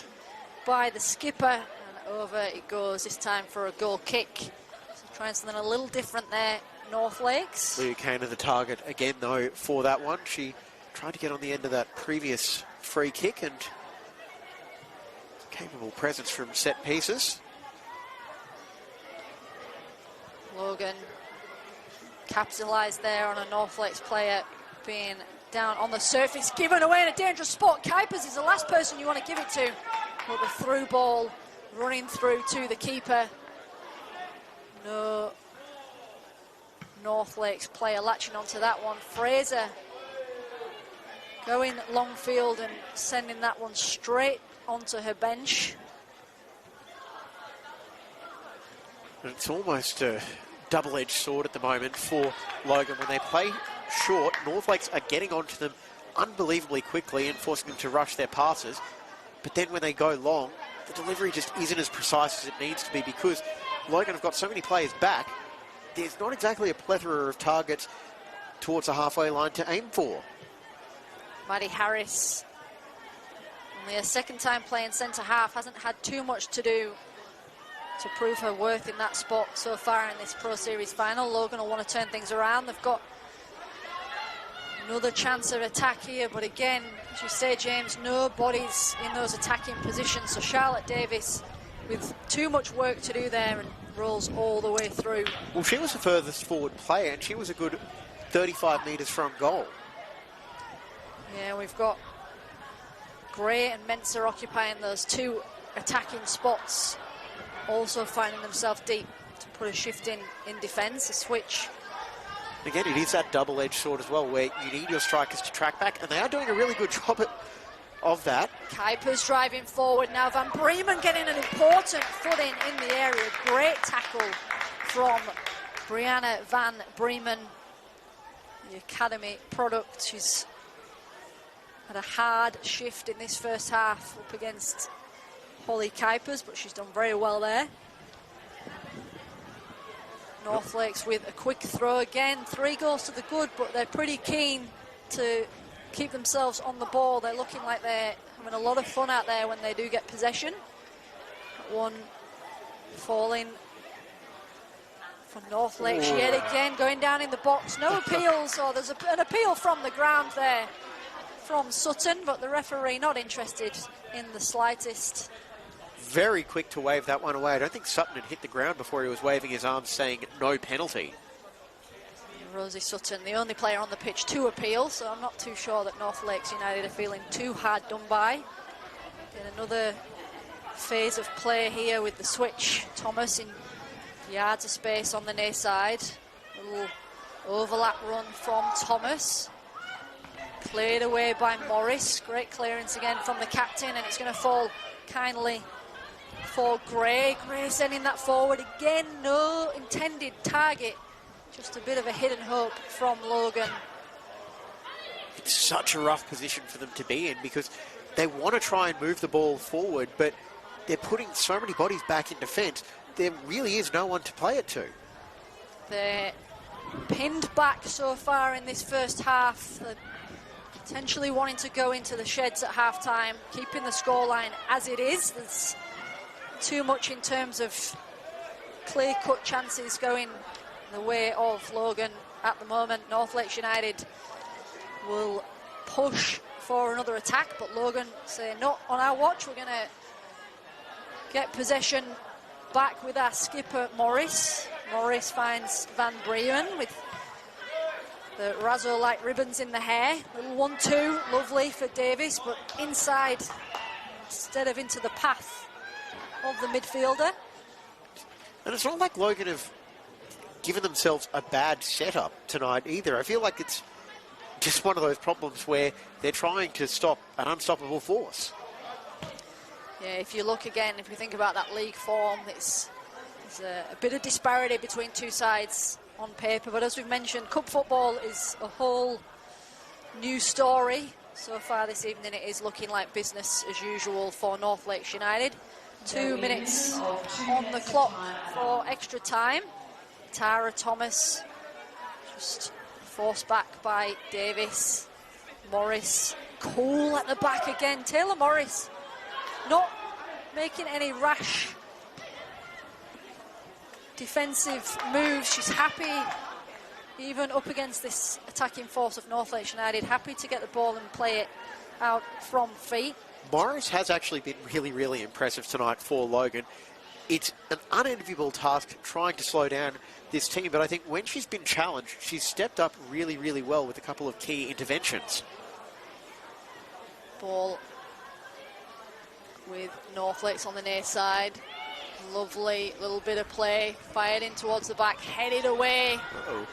by the skipper, and over it goes, this time for a goal kick. So trying something a little different there, North Lakes. Leah Kane the target again, though, for that one. She tried to get on the end of that previous free kick, and capable presence from set pieces. Logan capitalised there on a North Lakes player being down on the surface, given away in a dangerous spot. Kuipers is the last person you want to give it to. But the through ball running through to the keeper. No North Lakes player latching onto that one. Fraser going long field and sending that one straight onto her bench. It's almost a double-edged sword at the moment for Logan. When they play short, North Lakes are getting onto them unbelievably quickly and forcing them to rush their passes. But then when they go long, the delivery just isn't as precise as it needs to be, because Logan have got so many players back, there's not exactly a plethora of targets towards the halfway line to aim for. Maddie Harris, only a second time playing centre half, hasn't had too much to do to prove her worth in that spot so far in this Pro Series final. Logan will want to turn things around. They've got another chance of attack here, but again, as you say, James, no bodies in those attacking positions. So Charlotte Davis with too much work to do there and rolls all the way through. Well, she was the furthest forward player, and she was a good 35 metres from goal. Yeah, we've got Gray and Mensah occupying those two attacking spots, also finding themselves deep to put a shift in defence, a switch. Again, it is that double-edged sword as well, where you need your strikers to track back, and they are doing a really good job of that. Kuipers driving forward now. Van Bremen getting an important footing in the area. Great tackle from Brianna Van Bremen, the academy product. She's had a hard shift in this first half up against Holly Kuipers, but she's done very well there. North Lakes with a quick throw again. 3 goals to the good, but they're pretty keen to keep themselves on the ball. They're looking like they're having a lot of fun out there when they do get possession. One falling for North Lakes yet again, going down in the box. No appeals, or there's an appeal from the ground there from Sutton, but the referee not interested in the slightest. Very quick to wave that one away. I don't think Sutton had hit the ground before he was waving his arms saying no penalty. Rosie Sutton, the only player on the pitch to appeal, so I'm not too sure that North Lakes United are feeling too hard done by. Again, another phase of play here with the switch. Thomas in yards of space on the near side. A little overlap run from Thomas. Cleared away by Morris. Great clearance again from the captain, and it's going to fall kindly for Gray. Gray sending that forward again. No intended target. Just a bit of a hidden hope from Logan. It's such a rough position for them to be in, because they want to try and move the ball forward, but they're putting so many bodies back in defence, there really is no one to play it to. They're pinned back so far in this first half. They're potentially wanting to go into the sheds at half-time, keeping the scoreline as it is. There's too much in terms of clear-cut chances going the way of Logan at the moment. North Lakes United will push for another attack, but Logan say not on our watch. We're going to get possession back with our skipper Morris. Morris finds Van Brewen with the Razzo-like ribbons in the hair. Little 1-2, lovely for Davis, but inside instead of into the path of the midfielder. And it's not like Logan have given themselves a bad setup tonight either. I feel like it's just one of those problems where they're trying to stop an unstoppable force. Yeah, if you look again, if we think about that league form, there's a bit of disparity between two sides on paper, but as we've mentioned, cup football is a whole new story. So far this evening it is looking like business as usual for North Lakes United. 2 minutes on the clock for extra time. Tara Thomas just forced back by Davis. Morris cool at the back again. Taylor Morris not making any rash defensive moves. She's happy, even up against this attacking force of North Lakes United, happy to get the ball and play it out from feet. Morris has actually been really, really impressive tonight for Logan. It's an unenviable task trying to slow down this team, but I think when she's been challenged, she's stepped up really, really well with a couple of key interventions. Ball with North Lakes on the near side. Lovely little bit of play, fired in towards the back, headed away. Uh-oh.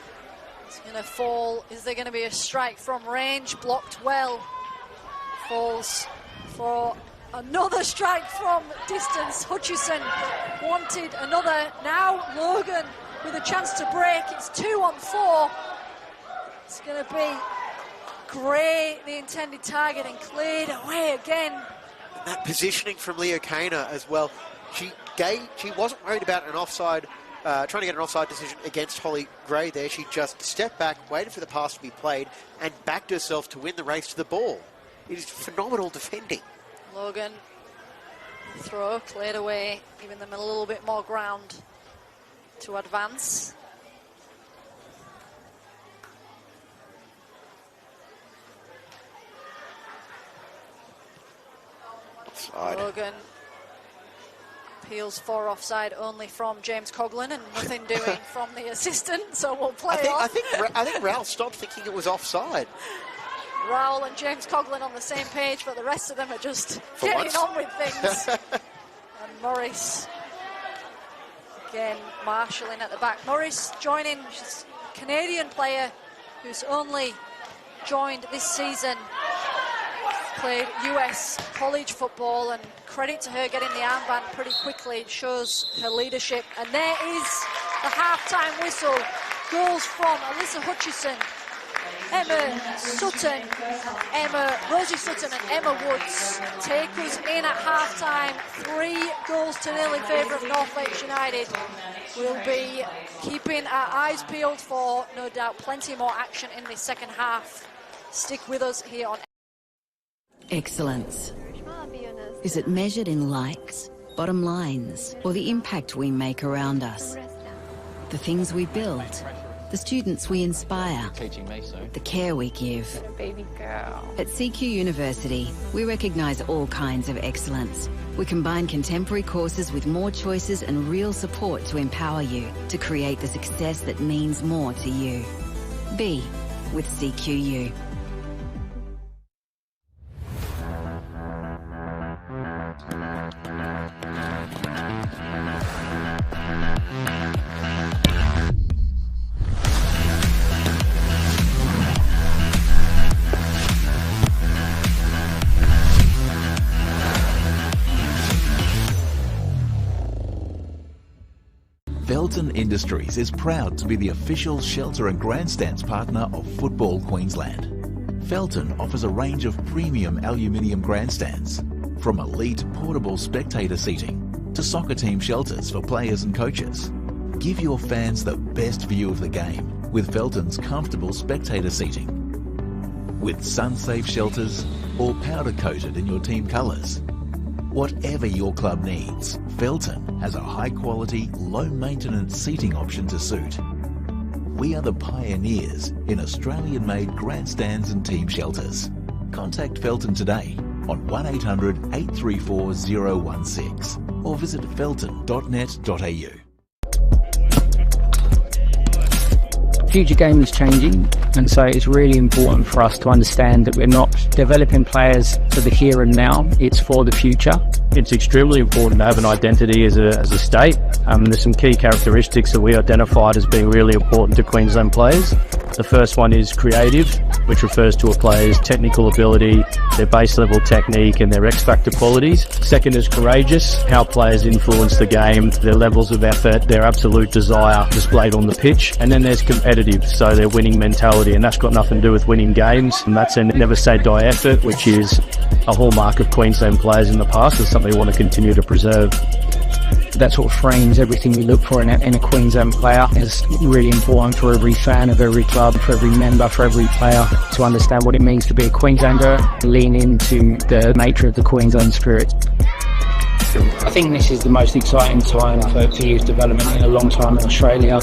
It's going to fall. Is there going to be a strike from range? Blocked well. Falls for another strike from distance. Hutchison wanted another. Now Logan with a chance to break. It's 2-on-4. It's going to be Gray, the intended target, and cleared away again. And that positioning from Leo Kaner as well. She wasn't worried about an offside, trying to get an offside decision against Holly Gray there. She just stepped back, waited for the pass to be played, and backed herself to win the race to the ball. It is phenomenal defending. Logan, throw, cleared away, giving them a little bit more ground to advance. Offside. Logan appeals for offside only from James Coughlin and nothing doing from the assistant, so we'll play I think Ralph stopped thinking it was offside. Rowell and James Coughlin on the same page, but the rest of them are just getting once. on with things. And Morris, again, marshalling at the back. Morris joining, she's a Canadian player who's only joined this season, played US college football, and credit to her getting the armband pretty quickly. It shows her leadership. And there is the half-time whistle. Goals from Alyssa Hutchison, Emma Sutton, Rosie Sutton and Emma Woods take us in at half-time. 3-0 in favour of North Lakes United. We'll be keeping our eyes peeled for, no doubt, plenty more action in the second half. Stick with us here on Excellence. Is it measured in likes, bottom lines, or the impact we make around us? The things we build, the students we inspire, the care we give. Baby girl. At CQ University, we recognise all kinds of excellence. We combine contemporary courses with more choices and real support to empower you to create the success that means more to you. Be with CQU. Felton Industries is proud to be the official shelter and grandstands partner of Football Queensland. Felton offers a range of premium aluminium grandstands, from elite portable spectator seating to soccer team shelters for players and coaches. Give your fans the best view of the game with Felton's comfortable spectator seating. With sun-safe shelters or powder-coated in your team colours. Whatever your club needs, Felton has a high-quality, low-maintenance seating option to suit. We are the pioneers in Australian-made grandstands and team shelters. Contact Felton today on 1800 834 016 or visit felton.net.au. future game is changing, and so it's really important for us to understand that we're not developing players for the here and now, it's for the future. It's extremely important to have an identity as a state. There's some key characteristics that we identified as being really important to Queensland players. The first one is creative, which refers to a player's technical ability, their base level technique and their X factor qualities. Second is courageous, how players influence the game, their levels of effort, their absolute desire displayed on the pitch. And then there's competitive, so their winning mentality, and that's got nothing to do with winning games. And that's a never say die effort, which is a hallmark of Queensland players in the past. It's something we want to continue to preserve. That sort of frames everything we look for in a Queensland player. It's really important for every fan of every club, for every member, for every player to understand what it means to be a Queenslander, lean into the nature of the Queensland spirit. I think this is the most exciting time for youth development in a long time in Australia.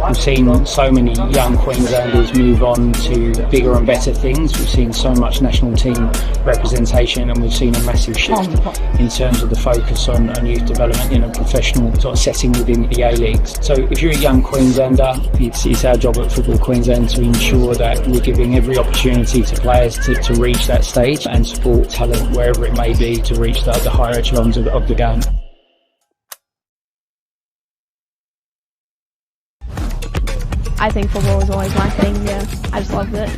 We've seen so many young Queenslanders move on to bigger and better things. We've seen so much national team representation, and we've seen a massive shift in terms of the focus on youth development in a professional sort of setting within the A-Leagues. So if you're a young Queenslander, it's our job at Football Queensland to ensure that we're giving every opportunity to players to reach that stage and support talent wherever it may be to reach the higher echelons of the game. I think football was always my thing, yeah. I just loved it.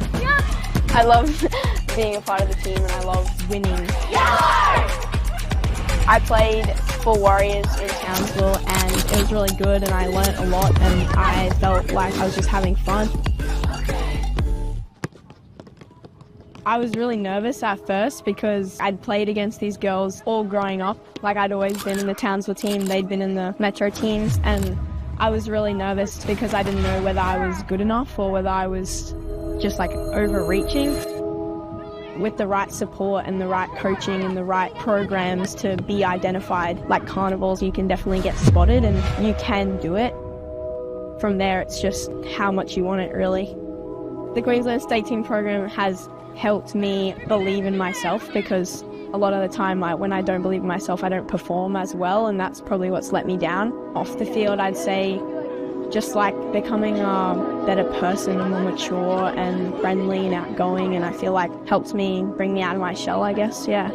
I love being a part of the team and I love winning. I played for Warriors in Townsville and it was really good and I learnt a lot and I felt like I was just having fun. I was really nervous at first because I'd played against these girls all growing up. Like I'd always been in the Townsville team, they'd been in the Metro teams, and I was really nervous because I didn't know whether I was good enough or whether I was just like overreaching. With the right support and the right coaching and the right programs to be identified, like carnivals, you can definitely get spotted and you can do it. From there, it's just how much you want it, really. The Queensland State Team program has helped me believe in myself because a lot of the time when I don't believe in myself, I don't perform as well, and that's probably what's let me down. Off the field, I'd say just like becoming a better person and more mature and friendly and outgoing, and I feel like helps me bring me out of my shell, I guess, yeah.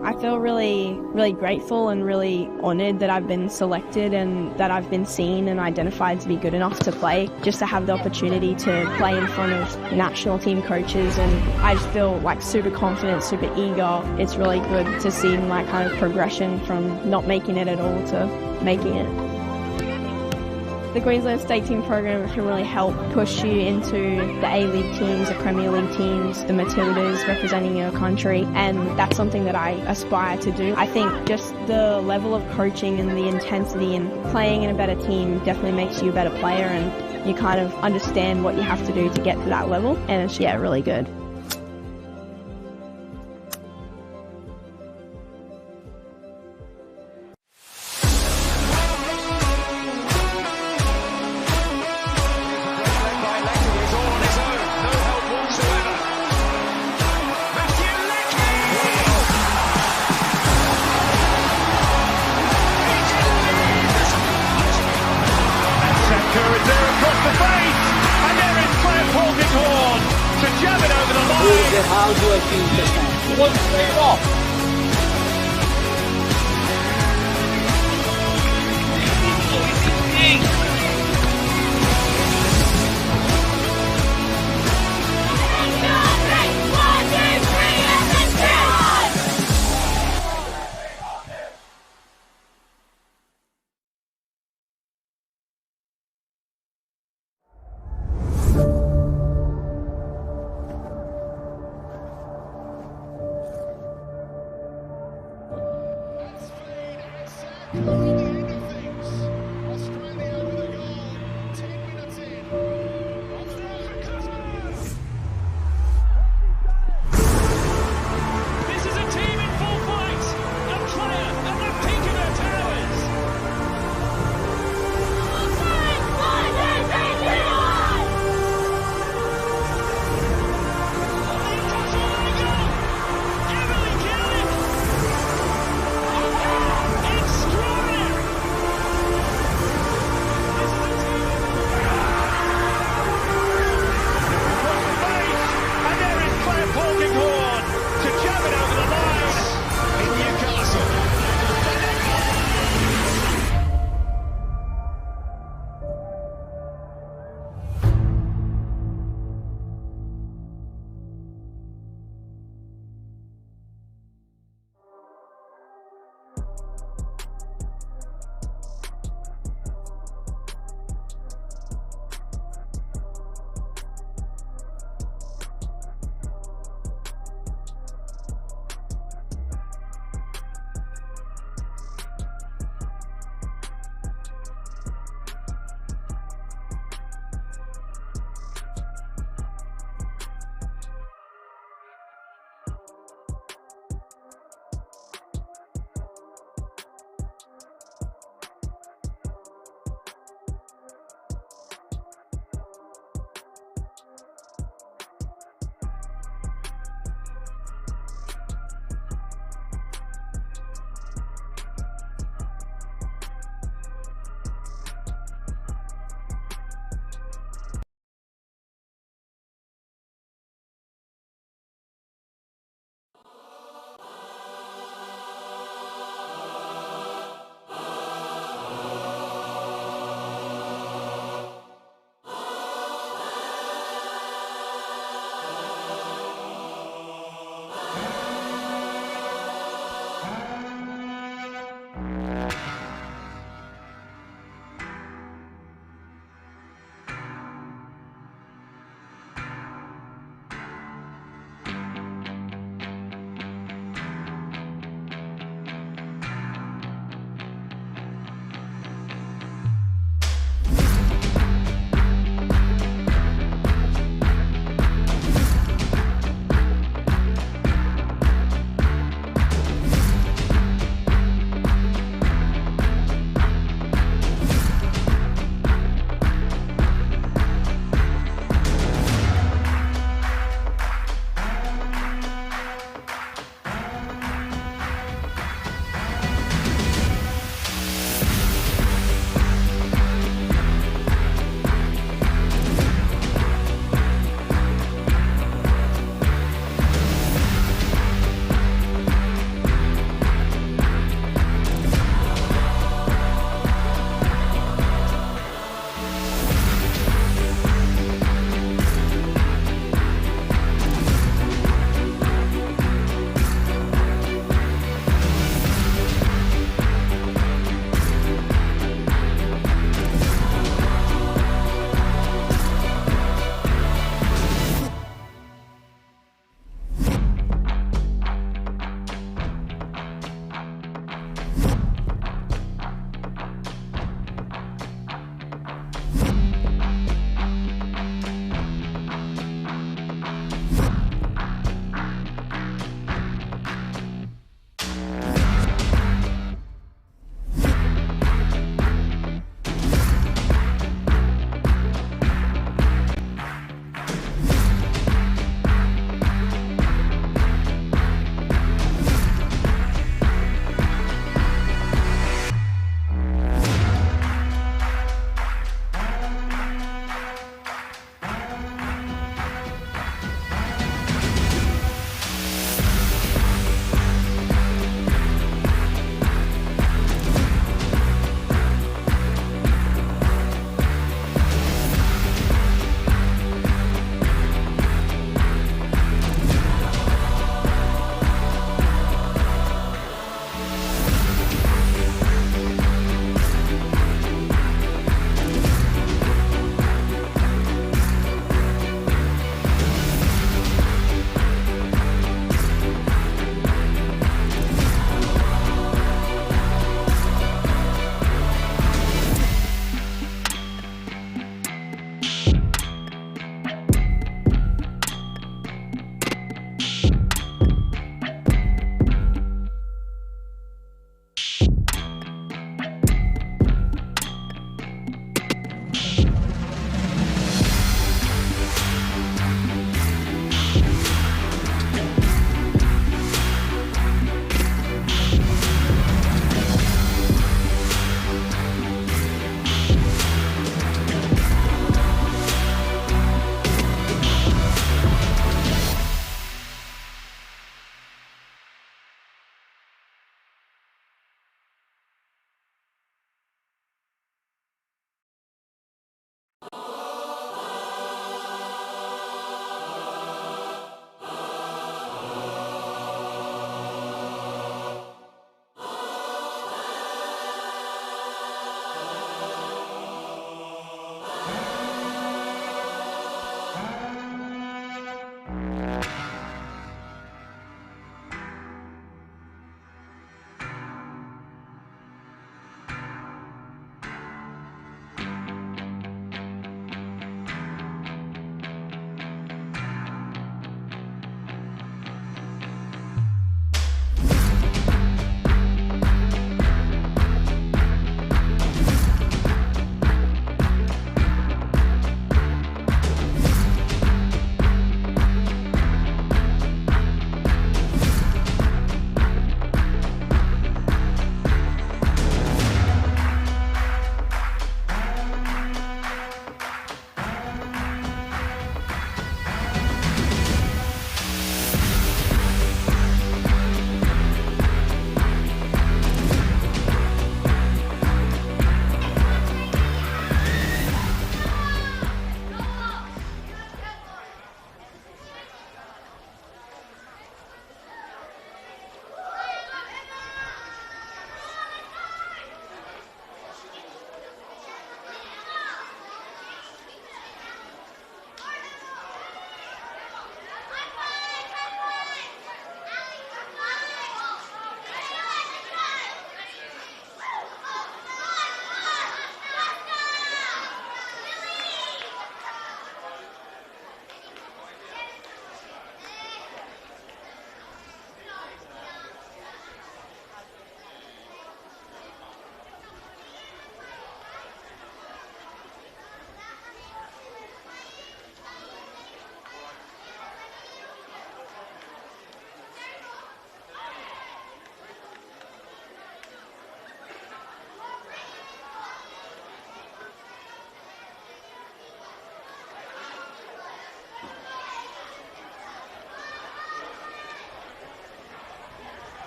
I feel really, really grateful and really honoured that I've been selected and that I've been seen and identified to be good enough to play, just to have the opportunity to play in front of national team coaches, and I just feel like super confident, super eager. It's really good to see my kind of progression from not making it at all to making it. The Queensland State Team program can really help push you into the A-League teams, the Premier League teams, the Matildas representing your country, and that's something that I aspire to do. I think just the level of coaching and the intensity and playing in a better team definitely makes you a better player, and you kind of understand what you have to do to get to that level, and it's, yeah, really good. How do I feel just now? One straight off.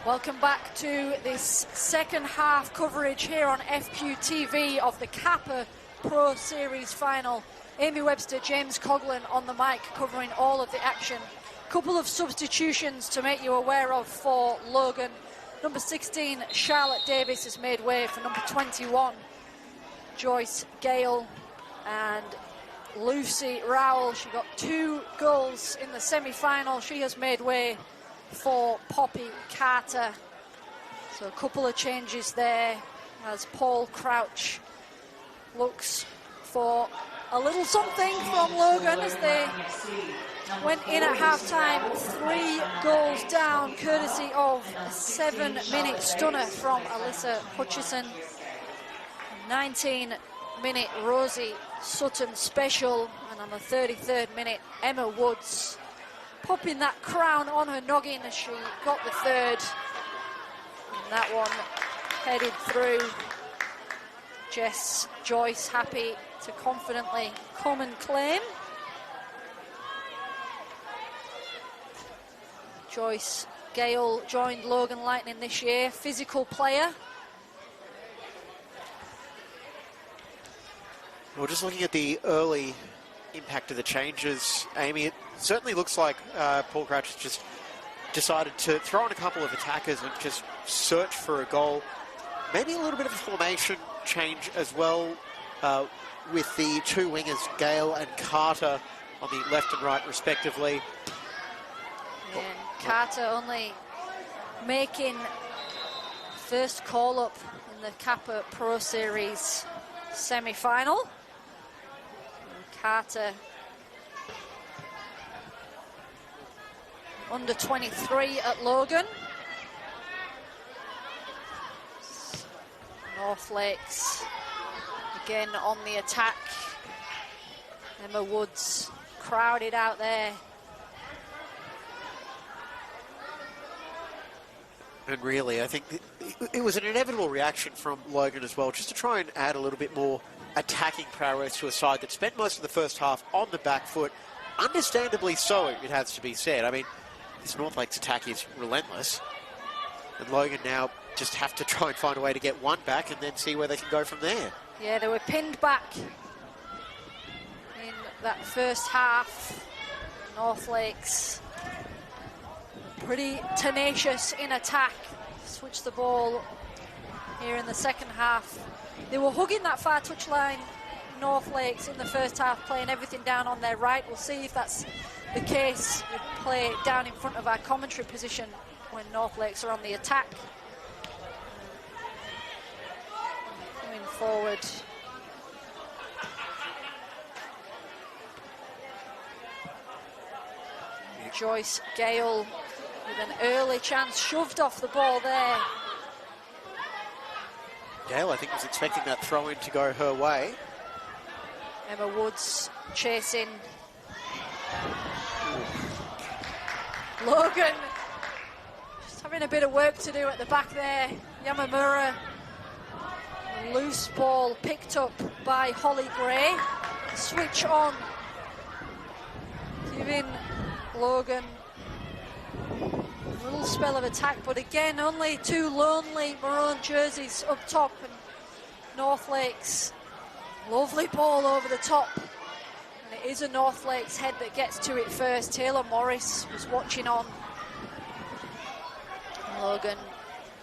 Welcome back to this second half coverage here on FQTV of the Kappa Pro Series final. Amy Webster, James Coughlin on the mic covering all of the action. Couple of substitutions to make you aware of for Logan. Number 16, Charlotte Davis, has made way for number 21, Joyce Gale, and Lucy Rowell. She got 2 goals in the semi-final. She has made way for Poppy Carter. So a couple of changes there as Paul Crouch looks for a little something from Logan as they went in at half-time, 3 goals down, courtesy of a 7-minute stunner from Alyssa Hutchison. 19-minute Rosie Sutton special, and on the 33rd minute, Emma Woods popping that crown on her noggin as she got the third. And that one headed through. Jess Joyce happy to confidently come and claim. Joyce Gale joined Logan Lightning this year, physical player. Well, just looking at the early impact of the changes, Amy, it certainly looks like Paul Crouch has just decided to throw in a couple of attackers and just search for a goal. Maybe a little bit of a formation change as well, with the 2 wingers, Gale and Carter, on the left and right respectively. And Carter only making first call-up in the Kappa Pro Series semi-final. Carter, under 23 at Logan. North Lakes again on the attack. Emma Woods crowded out there. And really, I think it was an inevitable reaction from Logan as well, just to try and add a little bit more attacking prowess to a side that spent most of the first half on the back foot. Understandably so, it has to be said. I mean, this North Lakes attack is relentless. And Logan now just have to try and find a way to get one back and then see where they can go from there. Yeah, they were pinned back in that first half. North Lakes pretty tenacious in attack. Switched the ball here in the second half. They were hugging that far touchline, North Lakes, in the first half, playing everything down on their right. We'll see if that's the case. We play down in front of our commentary position when North Lakes are on the attack. Coming forward. Joyce Gale with an early chance, shoved off the ball there. Gale, I think, was expecting that throw-in to go her way. Emma Woods chasing. Logan just having a bit of work to do at the back there. Yamamura, a loose ball picked up by Holly Gray. Switch on, giving Logan a little spell of attack, but again, only 2 lonely maroon jerseys up top, and North Lakes, lovely ball over the top. And it is a North Lakes head that gets to it first. Taylor Morris was watching on. Logan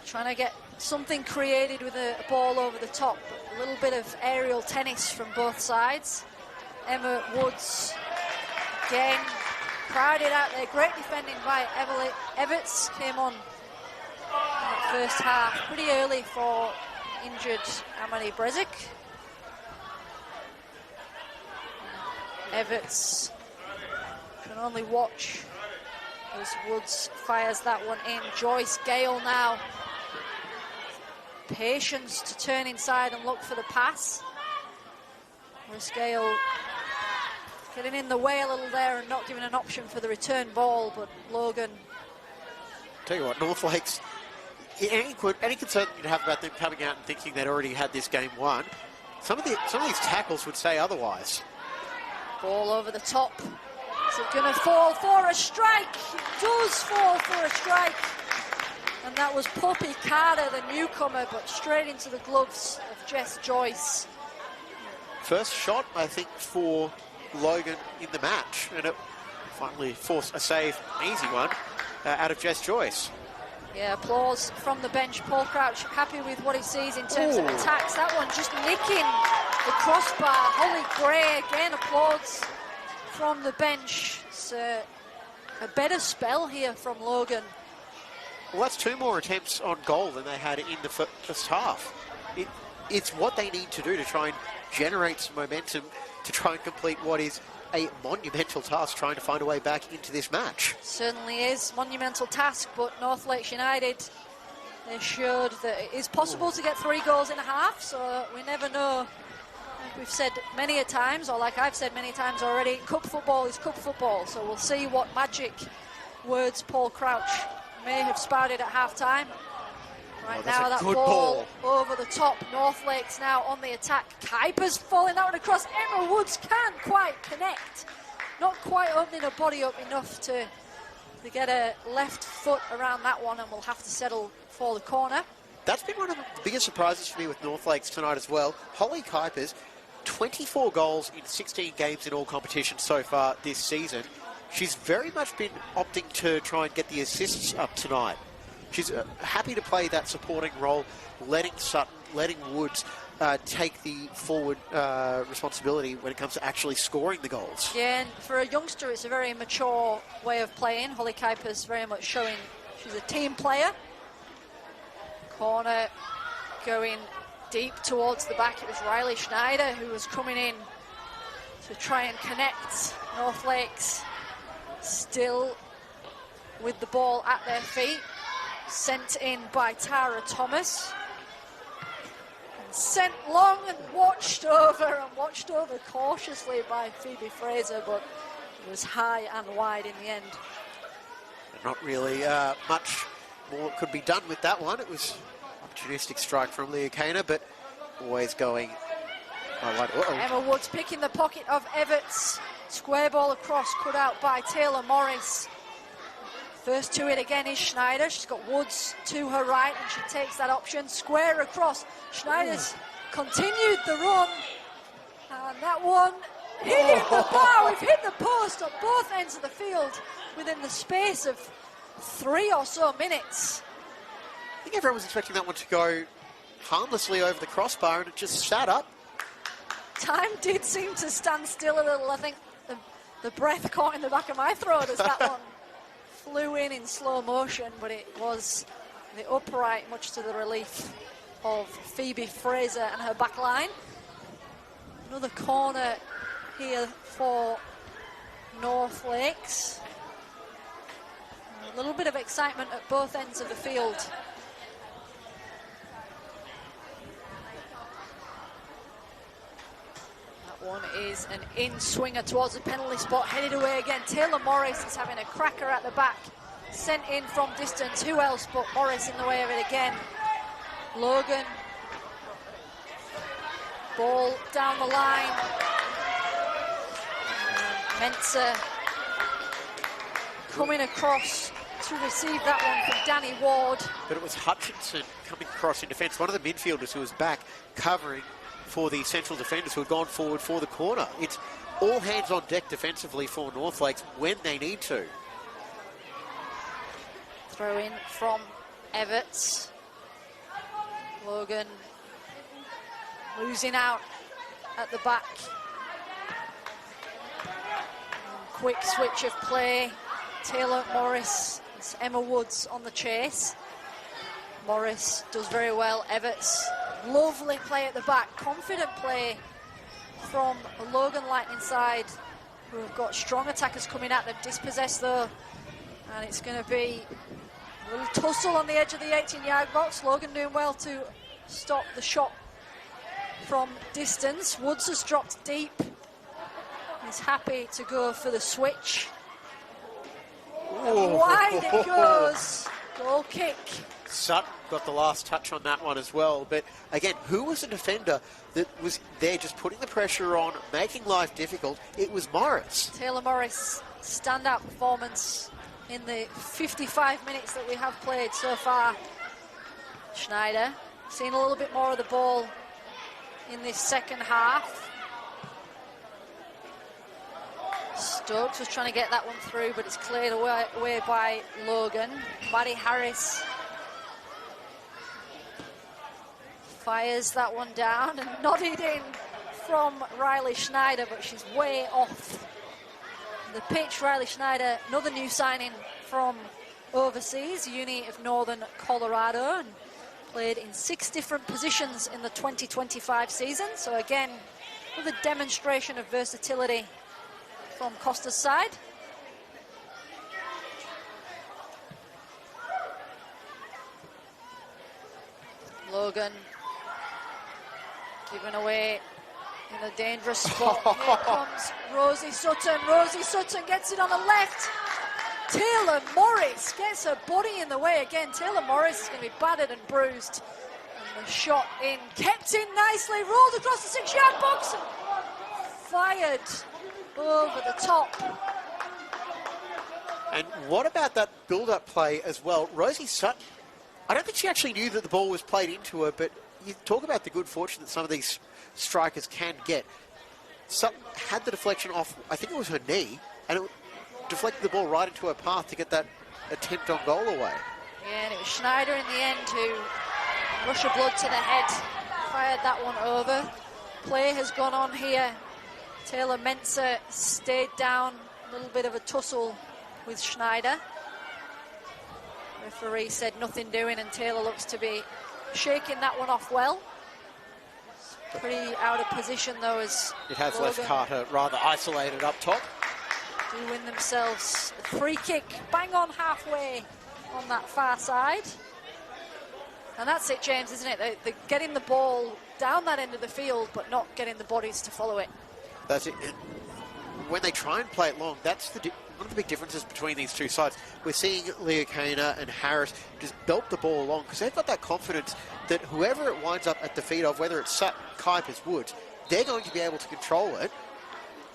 trying to get something created with a ball over the top, but a little bit of aerial tennis from both sides. Emma Woods again crowded out there. Great defending by Everts. Came on in that first half pretty early for injured Amani Brezic. Everts can only watch as Woods fires that one in. Joyce Gale now. Patience to turn inside and look for the pass. Whereas Gale getting in the way a little there and not giving an option for the return ball, but Logan. Tell you what, North Lakes, any concern you'd have about them coming out and thinking they'd already had this game won, some of these tackles would say otherwise. Ball over the top. Is it going to fall for a strike? It does fall for a strike. And that was Poppy Carter, the newcomer, but straight into the gloves of Jess Joyce. First shot, I think, for Logan in the match, and it finally forced a save, an easy one, out of Jess Joyce. Yeah, applause from the bench. Paul Crouch happy with what he sees in terms of attacks. That one just nicking the crossbar. Holly Gray again, applause from the bench. It's a better spell here from Logan. Well, that's 2 more attempts on goal than they had in the first half. It's what they need to do to try and generate some momentum to try and complete what is a monumental task, trying to find a way back into this match. Certainly is monumental task, but North Lakes United, they showed that it is possible to get 3 goals in a half, so we never know. Like we've said many a times, or like I've said many times already, cup football is cup football, so we'll see what magic words Paul Crouch may have spouted at half-time. Right now, that ball over the top. North Lakes now on the attack. Kuiper's falling that one across. Emma Woods can't quite connect. Not quite opening her body up enough to get a left foot around that one, and we'll have to settle for the corner. That's been one of the biggest surprises for me with North Lakes tonight as well. Holly Kuiper's 24 goals in 16 games in all competitions so far this season. She's very much been opting to try and get the assists up tonight. She's happy to play that supporting role, letting Sutton, letting Woods take the forward responsibility when it comes to actually scoring the goals. Yeah, and for a youngster, it's a very mature way of playing. Holly Kuiper's very much showing she's a team player. Corner going deep towards the back. It was Riley Schneider who was coming in to try and connect. North Lakes still with the ball at their feet. Sent in by Tara Thomas. And sent long and watched over cautiously by Phoebe Fraser, but it was high and wide in the end. Not really much more could be done with that one. It was an opportunistic strike from Leah Kaner, but always going. Emma Woods picking the pocket of Everts. Square ball across, cut out by Taylor Morris. First to it again is Schneider. She's got Woods to her right, and she takes that option. Square across. Schneider's continued the run. And that one hitting the bar. We've hit the post on both ends of the field within the space of 3 or so minutes. I think everyone was expecting that one to go harmlessly over the crossbar, and it just sat up. Time did seem to stand still a little. I think the breath caught in the back of my throat as that one flew in slow motion, but it was the upright, much to the relief of Phoebe Fraser and her back line. Another corner here for North Lakes. A little bit of excitement at both ends of the field. One is an in-swinger towards the penalty spot, headed away again. Taylor Morris is having a cracker at the back, sent in from distance. Who else but Morris in the way of it again? Logan. Ball down the line. Mensah coming across to receive that one from Danny Ward. But it was Hutchinson coming across in defence, one of the midfielders who was back covering for the central defenders who had gone forward for the corner. It's all hands on deck defensively for North Lakes when they need to. Throw in from Everts. Logan losing out at the back. Quick switch of play. Taylor Morris, it's Emma Woods on the chase. Morris does very well. Everts, lovely play at the back. Confident play from Logan Lightning side, who have got strong attackers coming at them. Dispossessed though, and it's going to be a little tussle on the edge of the 18-yard box. Logan doing well to stop the shot from distance. Woods has dropped deep. He's happy to go for the switch. And wide it goes. Goal kick. Sutton got the last touch on that one as well. But again, who was the defender that was there just putting the pressure on, making life difficult? It was Morris. Taylor Morris, standout performance in the 55 minutes that we have played so far. Schneider, seeing a little bit more of the ball in this second half. Stokes was trying to get that one through, but it's cleared away by Logan. Maddie Harris fires that one down and nodded in from Riley Schneider, but she's way off the pitch. Riley Schneider, another new signing from overseas, Uni of Northern Colorado, and played in 6 different positions in the 2025 season. So again, with a demonstration of versatility from Costa's side. Logan given away in a dangerous spot. Here comes Rosie Sutton. Rosie Sutton gets it on the left. Taylor Morris gets her body in the way again. Taylor Morris is going to be battered and bruised. And the shot in, kept in nicely, rolled across the 6-yard box and fired over the top. And what about that build-up play as well? Rosie Sutton, I don't think she actually knew that the ball was played into her, but you talk about the good fortune that some of these strikers can get. Sutton had the deflection off, I think it was her knee, and it deflected the ball right into her path to get that attempt on goal away. Yeah, and it was Schneider in the end who rushed of blood to the head, fired that one over. Play has gone on here. Taylor Mensah stayed down, a little bit of a tussle with Schneider. Referee said nothing doing, and Taylor looks to be shaking that one off well. Pretty out of position though, as it has Logan left Carter rather isolated up top. do win themselves a free kick, bang on halfway on that far side. And that's it, James, isn't it? They're getting the ball down that end of the field, but not getting the bodies to follow it. That's it. And when they try and play it long, that's one of the big differences between these two sides. We're seeing Leokana and Harris just belt the ball along because they've got that confidence that whoever it winds up at the feet of, whether it's Sutton, Kuipers, Woods, they're going to be able to control it.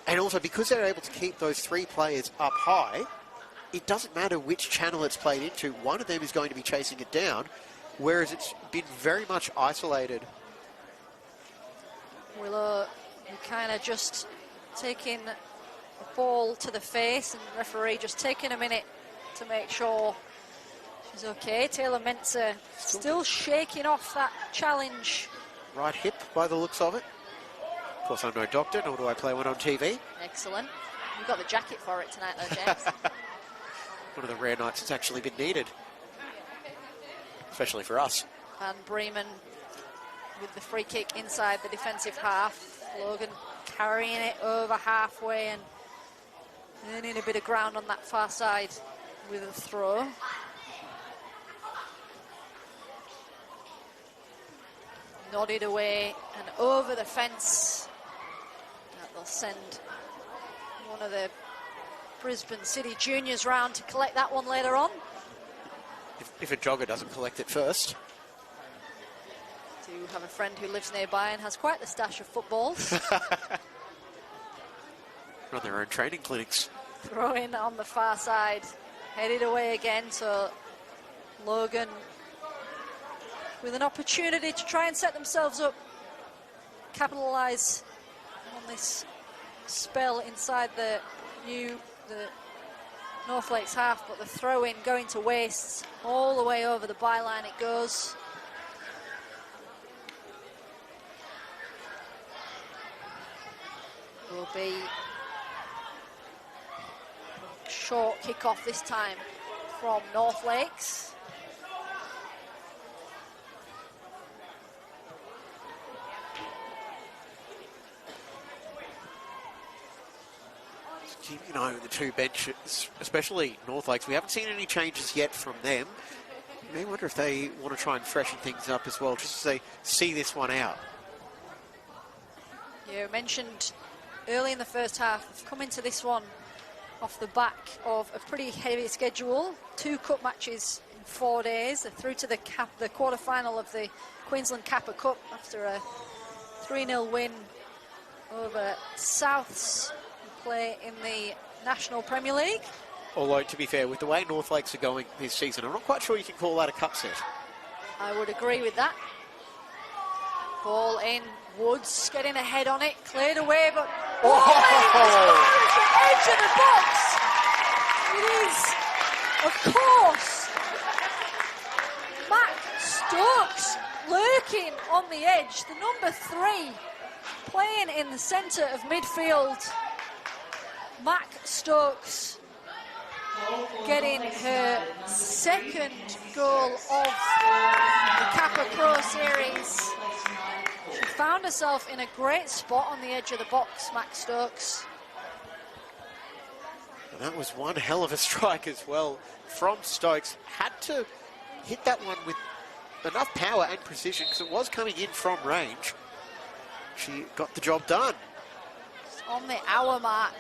And also, because they're able to keep those 3 players up high, it doesn't matter which channel it's played into, one of them is going to be chasing it down, whereas it's been very much isolated. Willow kind of just taking the ball to the face, and the referee just taking a minute to make sure she's okay. Taylor Mensah still shaking off that challenge. Right hip by the looks of it. Of course, I'm no doctor, nor do I play one on TV. Excellent. You've got the jacket for it tonight though, James. One of the rare nights it's actually been needed. Especially for us. And Bremen with the free kick inside the defensive half. Logan carrying it over halfway and earning a bit of ground on that far side with a throw. Nodded away and over the fence. That will send one of the Brisbane City juniors round to collect that one later on. If a jogger doesn't collect it first. Do have a friend who lives nearby and has quite the stash of footballs. Run their own training clinics. Throw in on the far side, headed away again, so Logan with an opportunity to try and set themselves up, capitalise on this spell inside the North Lakes half, but the throw in going to waste, all the way over the byline it goes. Will be a short kick-off this time from North Lakes. Keeping an eye on the 2 benches, especially North Lakes. We haven't seen any changes yet from them. You may wonder if they want to try and freshen things up as well, just as they see this one out. You mentioned early in the first half, they've come into this one off the back of a pretty heavy schedule. 2 cup matches in 4 days. They're through to the quarter-final of the Queensland Kappa Cup after a 3-0 win over Souths, who play in the National Premier League. Although, to be fair, with the way North Lakes are going this season, I'm not quite sure you can call that a cup set. I would agree with that. Ball in, Woods getting ahead on it, cleared away, but the edge of the box. It is, of course, Mac Stokes lurking on the edge, the number 3, playing in the centre of midfield. Mac Stokes getting her second goal of the Kappa Pro Series. She found herself in a great spot on the edge of the box, Max Stokes. And that was one hell of a strike as well from Stokes. Had to hit that one with enough power and precision because it was coming in from range. She got the job done. On the hour mark.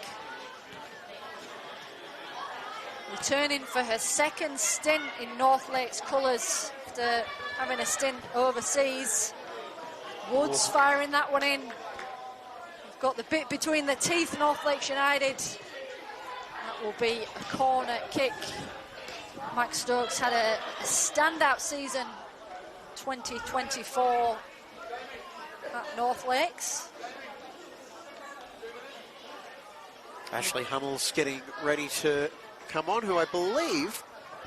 Returning for her second stint in North Lakes colours after having a stint overseas. Woods firing that one in. We've got the bit between the teeth, North Lakes United. That will be a corner kick. Max Stokes had a standout season 2024 at North Lakes. Ashley Hummels getting ready to come on, who I believe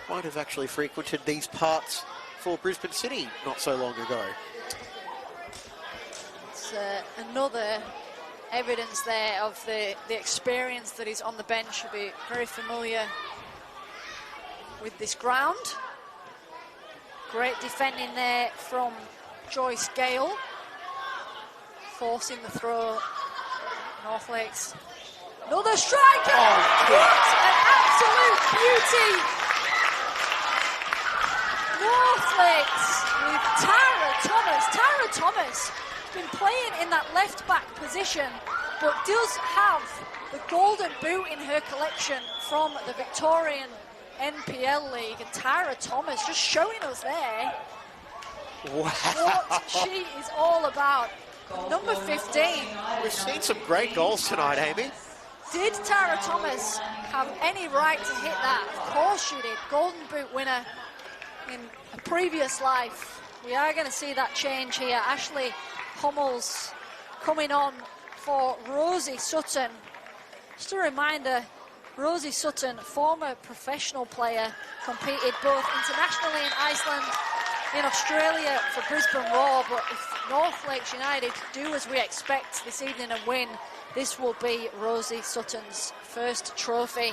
might have actually frequented these parts for Brisbane City not so long ago. It's another evidence there of the experience that is on the bench. Should be very familiar with this ground. Great defending there from Joyce Gale, forcing the throw. North Lakes. Another strike! What an absolute beauty! North Lakes with Tara Thomas. Tara Thomas has been playing in that left-back position, but does have the golden boot in her collection from the Victorian NPL League. And Tara Thomas just showing us there what she is all about. Number 15. We've seen some great goals tonight, Amy. Did Tara Thomas have any right to hit that? Of course she did. Golden Boot winner in a previous life. We are going to see that change here. Ashley Hummels coming on for Rosie Sutton. Just a reminder, Rosie Sutton, former professional player, competed both internationally in Iceland, in Australia for Brisbane Roar, but if North Lakes United do as we expect this evening and win, this will be Rosie Sutton's first trophy.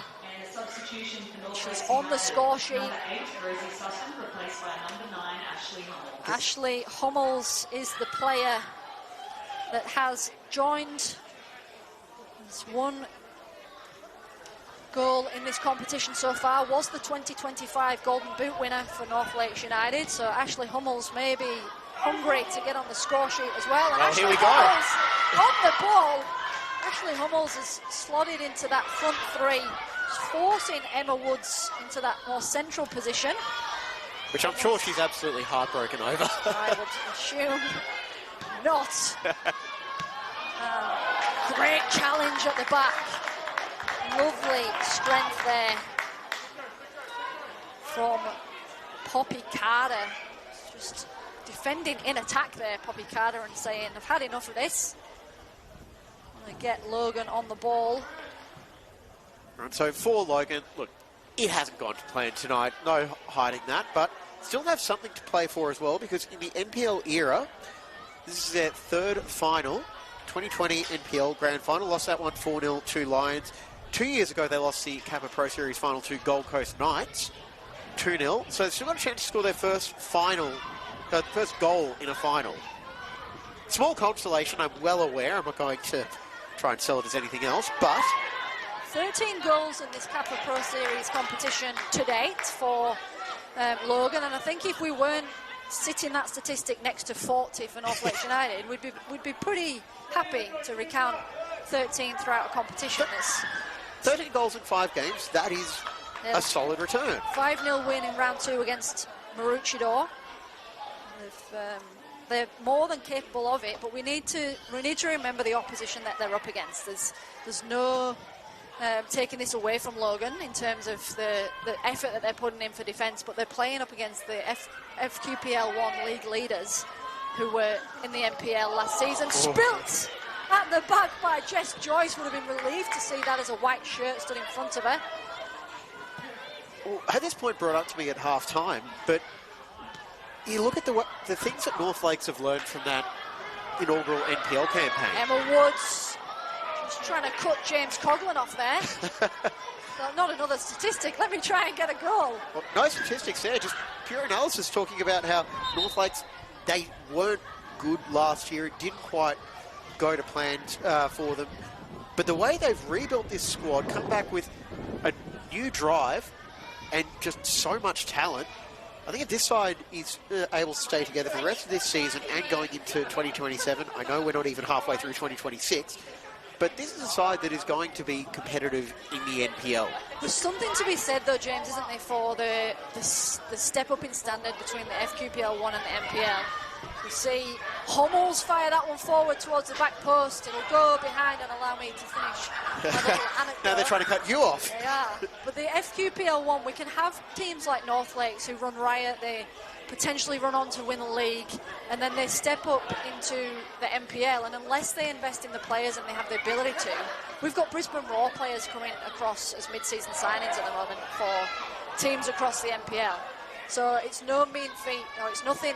She's on the score sheet. Number 8, Rosie Sutton, replaced by number 9, Ashley Hummels. Ashley Hummels is the player that has joined. There's one goal in this competition so far, was the 2025 Golden Boot winner for North Lakes United. So Ashley Hummels may be hungry to get on the score sheet as well. And Ashley here we Hummels go. on the ball. Ashley Hummels is slotted into that front three, forcing Emma Woods into that more central position. Which I'm sure she's absolutely heartbroken over. I would assume not. Great challenge at the back. Lovely strength there from Poppy Carter. Just defending in attack there, Poppy Carter, and saying, I've had enough of this. I'm going to get Logan on the ball. And so for Logan, look, it hasn't gone to plan tonight. No hiding that, but still have something to play for as well, because in the NPL era, this is their third final, 2020 NPL Grand Final. Lost that one 4-0 to Lions. 2 years ago, they lost the Kappa Pro Series Final to Gold Coast Knights, 2-0. So they've still got a chance to score their first first goal in a final. Small consolation, I'm well aware. I'm not going to try and sell it as anything else, but 13 goals in this Kappa Pro Series competition to date for Logan, and I think if we weren't sitting that statistic next to 40 for North Lakes United, we'd be pretty happy to recount 13 throughout a competition. 13 goals in 5 games, that is a solid return. 5-0 win in round 2 against Maroochydore. They're more than capable of it, but we need to remember the opposition that they're up against. There's no taking this away from Logan in terms of the effort that they're putting in for defence, but they're playing up against the FQPL 1 league leaders who were in the NPL last season. Spilt at the back by Jess Joyce. Would have been relieved to see that as a white shirt stood in front of her. Well, I had this point brought up to me at half-time, but you look at the things that North Lakes have learned from that inaugural NPL campaign. Emma Woods just trying to cut James Coughlin off there. Not another statistic. Let me try and get a goal. Well, no statistics there, just pure analysis talking about how North Lakes, they weren't good last year. It didn't quite go to plan for them. But the way they've rebuilt this squad, come back with a new drive and just so much talent, I think if this side is able to stay together for the rest of this season and going into 2027, I know we're not even halfway through 2026, but this is a side that is going to be competitive in the NPL. There's something to be said, though, James, isn't there, for the step up in standard between the FQPL 1 and the NPL. You see Hummels fire that one forward towards the back post. It'll go behind and allow me to finish my little anecdote. Now they're trying to cut you off. They are. But the FQPL 1, we can have teams like North Lakes who run riot. They potentially run on to win the league, and then they step up into the NPL, and unless they invest in the players and they have the ability to, we've got Brisbane Raw players coming across as mid-season signings at the moment for teams across the NPL. So it's no mean feat, or it's nothing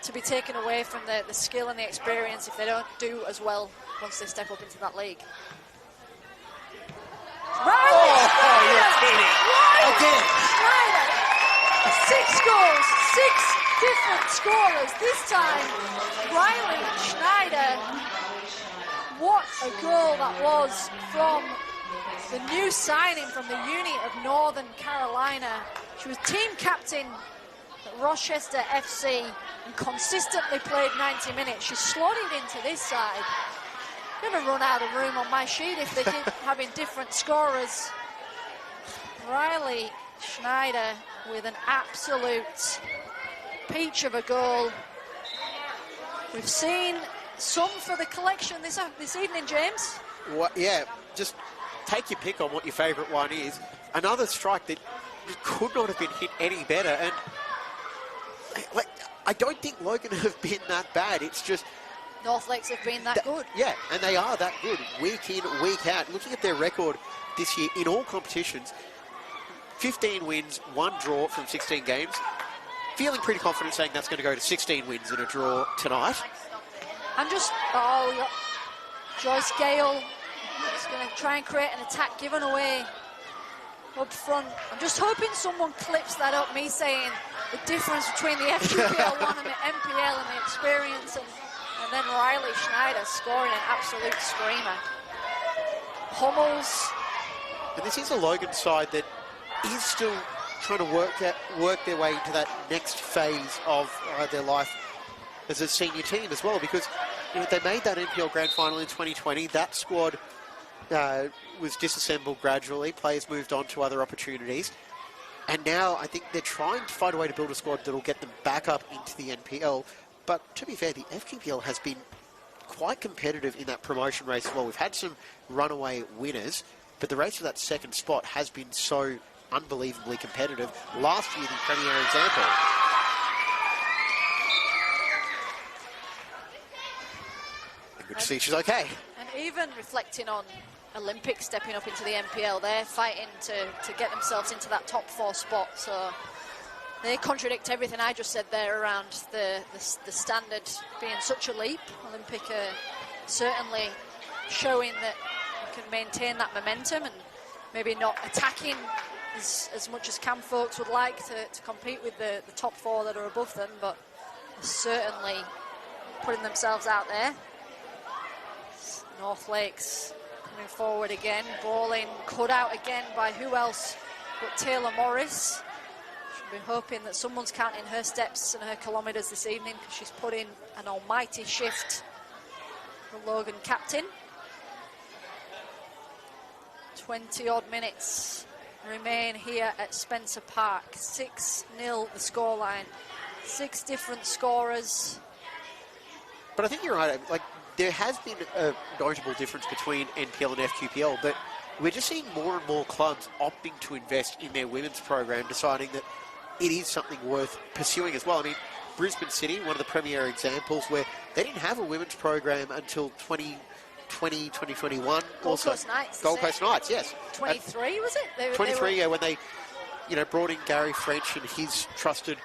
to be taken away from the skill and the experience if they don't do as well once they step up into that league. Oh, you're kidding. Again. Schneider. 6 goals, 6 different scorers. This time, Riley Schneider. What a goal that was from the new signing from the unit of Northern Carolina. She was team captain at Rochester FC and consistently played 90 minutes. She slotted into this side. Never run out of room on my sheet if they keep having different scorers. Riley Schneider with an absolute peach of a goal. We've seen some for the collection this evening, James. Yeah, just take your pick on what your favourite one is. Another strike that could not have been hit any better. And like, I don't think Logan have been that bad. It's just North Lakes have been that good. Yeah, and they are that good week in, week out. Looking at their record this year in all competitions, 15 wins, 1 draw from 16 games. Feeling pretty confident saying that's going to go to 16 wins and a draw tonight. I'm just, we got Joyce Gale is going to try and create an attack given away up front. I'm just hoping someone clips that up, me saying the difference between the FQPL 1 and the NPL and the experience, and then Riley Schneider scoring an absolute screamer. Hummels. And this is a Logan side that is still trying to work their way into that next phase of their life as a senior team as well, because they made that NPL Grand Final in 2020. That squad was disassembled gradually. Players moved on to other opportunities. And now I think they're trying to find a way to build a squad that will get them back up into the NPL. But to be fair, the FQPL has been quite competitive in that promotion race as well. We've had some runaway winners, but the race for that second spot has been so unbelievably competitive. Last year, the premier example. Good to see she's okay. And even reflecting on Olympics stepping up into the NPL, they're fighting to get themselves into that top 4 spot. So they contradict everything I just said there around the standard being such a leap. Olympic certainly showing that you can maintain that momentum and maybe not attacking as much as Cam folks would like to compete with the top 4 that are above them, but certainly putting themselves out there. North Lakes coming forward again, balling cut out again by who else but Taylor Morris. Should be hoping that someone's counting her steps and her kilometres this evening, because she's put in an almighty shift. The Logan captain. 20-odd minutes remain here at Spencer Park. 6-0 the scoreline. 6 different scorers. But I think you're right. Like, there has been a notable difference between NPL and FQPL, but we're just seeing more and more clubs opting to invest in their women's program, deciding that it is something worth pursuing as well. I mean, Brisbane City, one of the premier examples where they didn't have a women's program until 2020, 2021. Gold Coast Knights. Gold Coast Knights, yes. 23, was it? 23, yeah, when they brought in Gary French and his trusted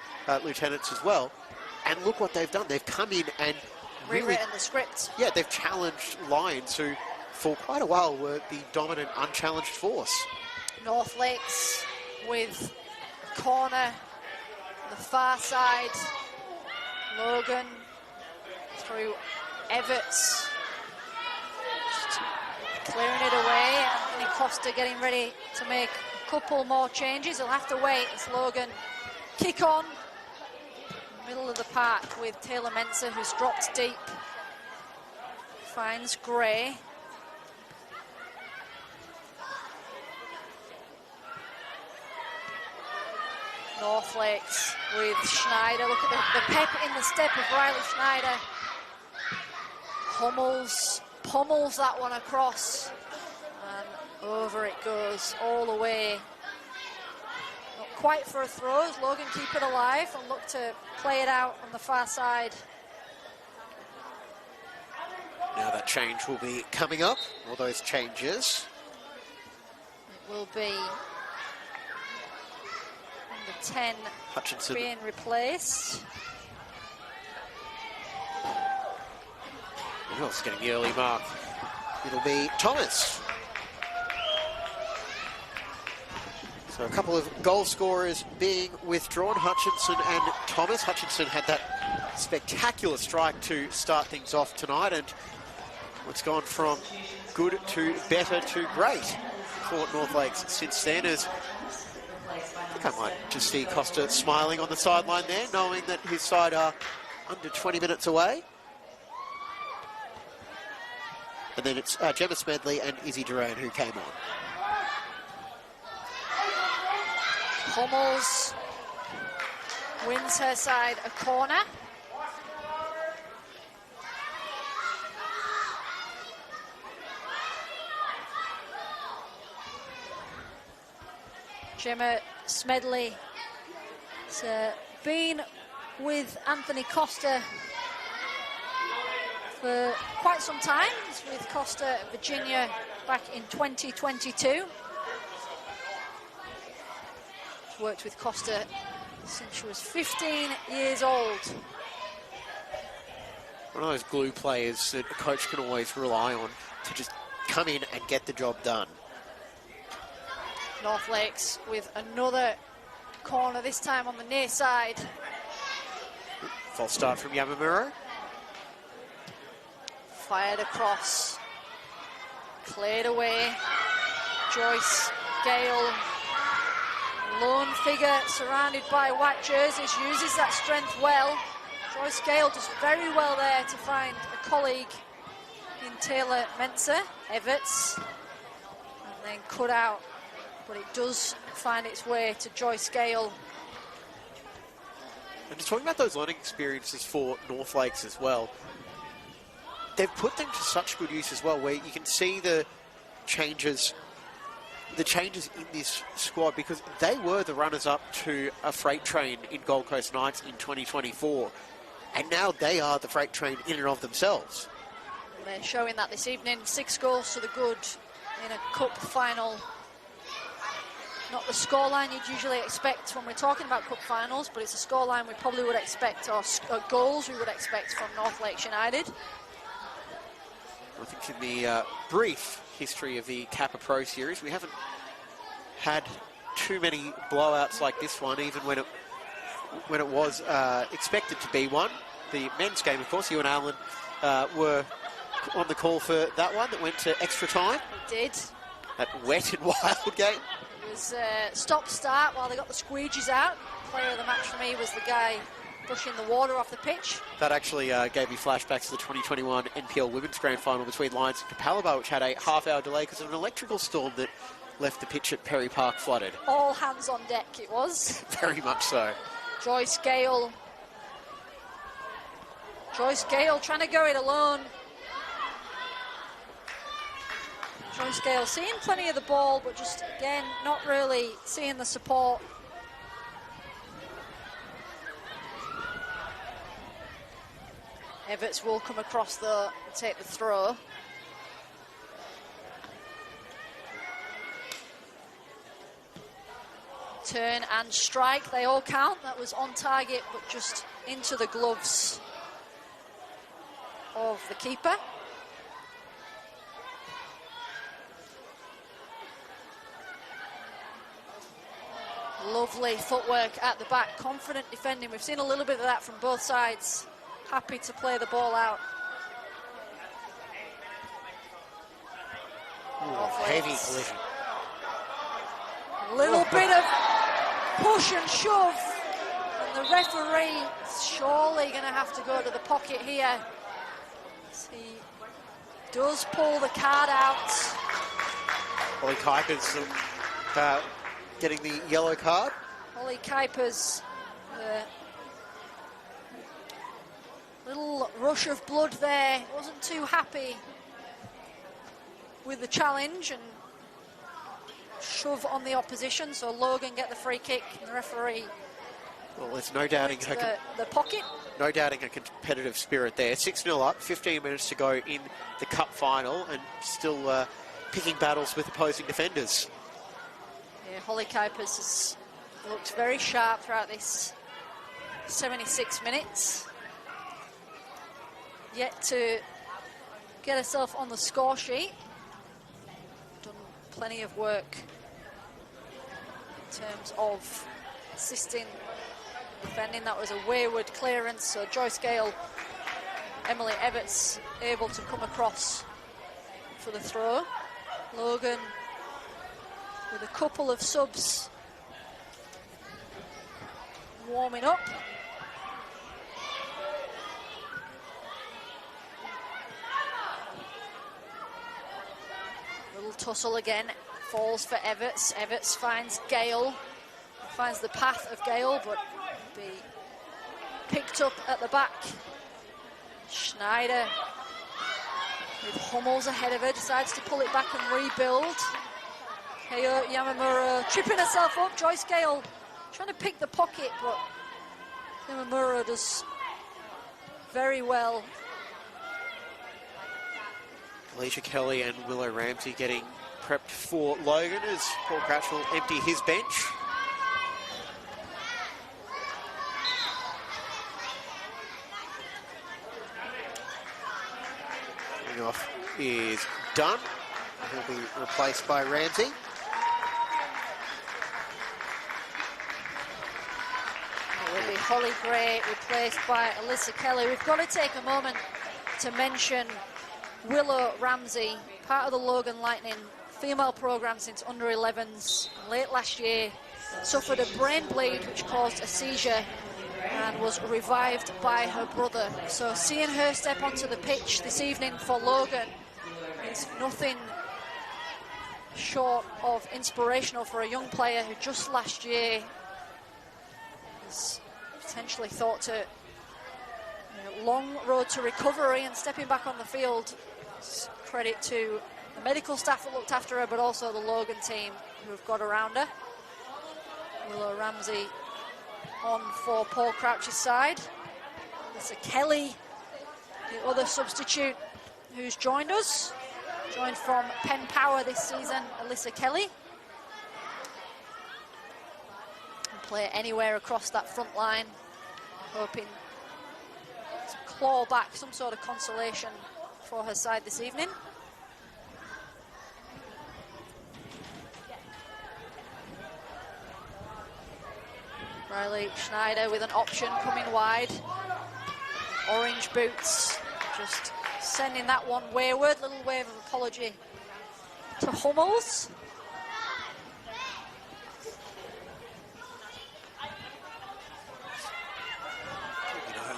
lieutenants as well. And look what they've done. They've come in and rewritten the script. Yeah, they've challenged Lions, who for quite a while were the dominant, unchallenged force. North Lakes with corner, the far side. Logan through Everts. Just clearing it away. Anthony Costa getting ready to make a couple more changes. He'll have to wait as Logan kick on. Middle of the park with Taylor Mensah, who's dropped deep. Finds Gray. North Lakes with Schneider. Look at the pep in the step of Riley Schneider. Pummels that one across. And over it goes all the way. Not quite for a throw as Logan keep it alive and look to play it out on the far side. Now that change will be coming up, all those changes. It will be 10 Hutchinson being replaced. Who else getting the early mark? It'll be Thomas. So a couple of goal scorers being withdrawn, Hutchinson and Thomas. Hutchinson had that spectacular strike to start things off tonight, and it's gone from good to better to great for North Lakes since then. As I think I might just see Costa smiling on the sideline there, knowing that his side are under 20 minutes away. And then it's Gemma Smedley and Izzy Duran who came on. Hummels wins her side a corner. Gemma Smedley has been with Anthony Costa for quite some time. He's with Costa at Virginia back in 2022. He's worked with Costa since she was 15 years old. One of those glue players that a coach can always rely on to just come in and get the job done. North Lakes with another corner, this time on the near side. False start from Yamamuro. Fired across. Cleared away. Joyce Gale, lone figure surrounded by white jerseys, uses that strength well. Joyce Gale does very well there to find a colleague in Taylor Mensah. Everts, and then cut out. But it does find its way to Joyce Gale. And just talking about those learning experiences for North Lakes as well, they've put them to such good use as well, where you can see the changes in this squad, because they were the runners-up to a freight train in Gold Coast Knights in 2024, and now they are the freight train in and of themselves. And they're showing that this evening. 6 goals to the good in a cup final. Not the scoreline you'd usually expect when we're talking about cup finals, but it's a scoreline we probably would expect, or goals we would expect from North Lakes United. I think in the brief history of the Kappa Pro Series, we haven't had too many blowouts like this one, even when it was expected to be one. The men's game, of course, you and Alan were on the call for that one that went to extra time. It did. That wet and wild game. It was stop-start while they got the squeegees out. Player of the match for me was the guy brushing the water off the pitch. That actually gave me flashbacks to the 2021 NPL Women's Grand Final between Lions and Kapalaba, which had a half-hour delay because of an electrical storm that left the pitch at Perry Park flooded. All hands on deck it was. Very much so. Joyce Gale trying to go it alone. Joyce Gale seeing plenty of the ball, but just, again, not really seeing the support. Everts will come across though and take the throw. Turn and strike, they all count. That was on target, but just into the gloves of the keeper. Lovely footwork at the back, confident defending. We've seen a little bit of that from both sides. Happy to play the ball out. Heavy collision. A little bit of push and shove. And the referee is surely going to have to go to the pocket here. As he does pull the card out. Holly Kuiper's getting the yellow card. Holly Kuiper's little rush of blood there. Wasn't too happy with the challenge and shove on the opposition. So Logan get the free kick and the referee. Well, there's no doubting the pocket. No doubting a competitive spirit there. 6-0 up, 15 minutes to go in the cup final, and still picking battles with opposing defenders. Yeah, Holly Kuipers has looked very sharp throughout this 76 minutes. Yet to get herself on the score sheet. Done plenty of work in terms of assisting defending. That was a wayward clearance, so Joyce Gale, Emily Everts able to come across for the throw. Logan with a couple of subs warming up. Little tussle again, falls for Everts. Everts finds Gale, finds the path of Gale, but be picked up at the back. Schneider with Hummels ahead of her, decides to pull it back and rebuild. Heyo Yamamura tripping herself up. Joyce Gale trying to pick the pocket, but Yamamura does very well. Alicia Kelly and Willow Ramsey getting prepped for Logan as Paul Crouch will empty his bench. Off is done. He'll be replaced by Ramsey. It will be Holly Gray replaced by Alyssa Kelly. We've got to take a moment to mention Willow Ramsey, part of the Logan Lightning female programme since under 11s. Late last year, suffered a brain bleed which caused a seizure and was revived by her brother. So seeing her step onto the pitch this evening for Logan is nothing short of inspirational for a young player who just last year was potentially thought to long road to recovery, and stepping back on the field. Credit to the medical staff that looked after her, but also the Logan team who have got around her. Willow Ramsey on for Paul Crouch's side. Alyssa Kelly, the other substitute who's joined us. Joined from Penn Power this season, Alyssa Kelly. Can play anywhere across that front line, hoping to claw back some sort of consolation for her side this evening. Riley Schneider with an option coming wide. Orange boots, just sending that one wayward. Little wave of apology to Hummels.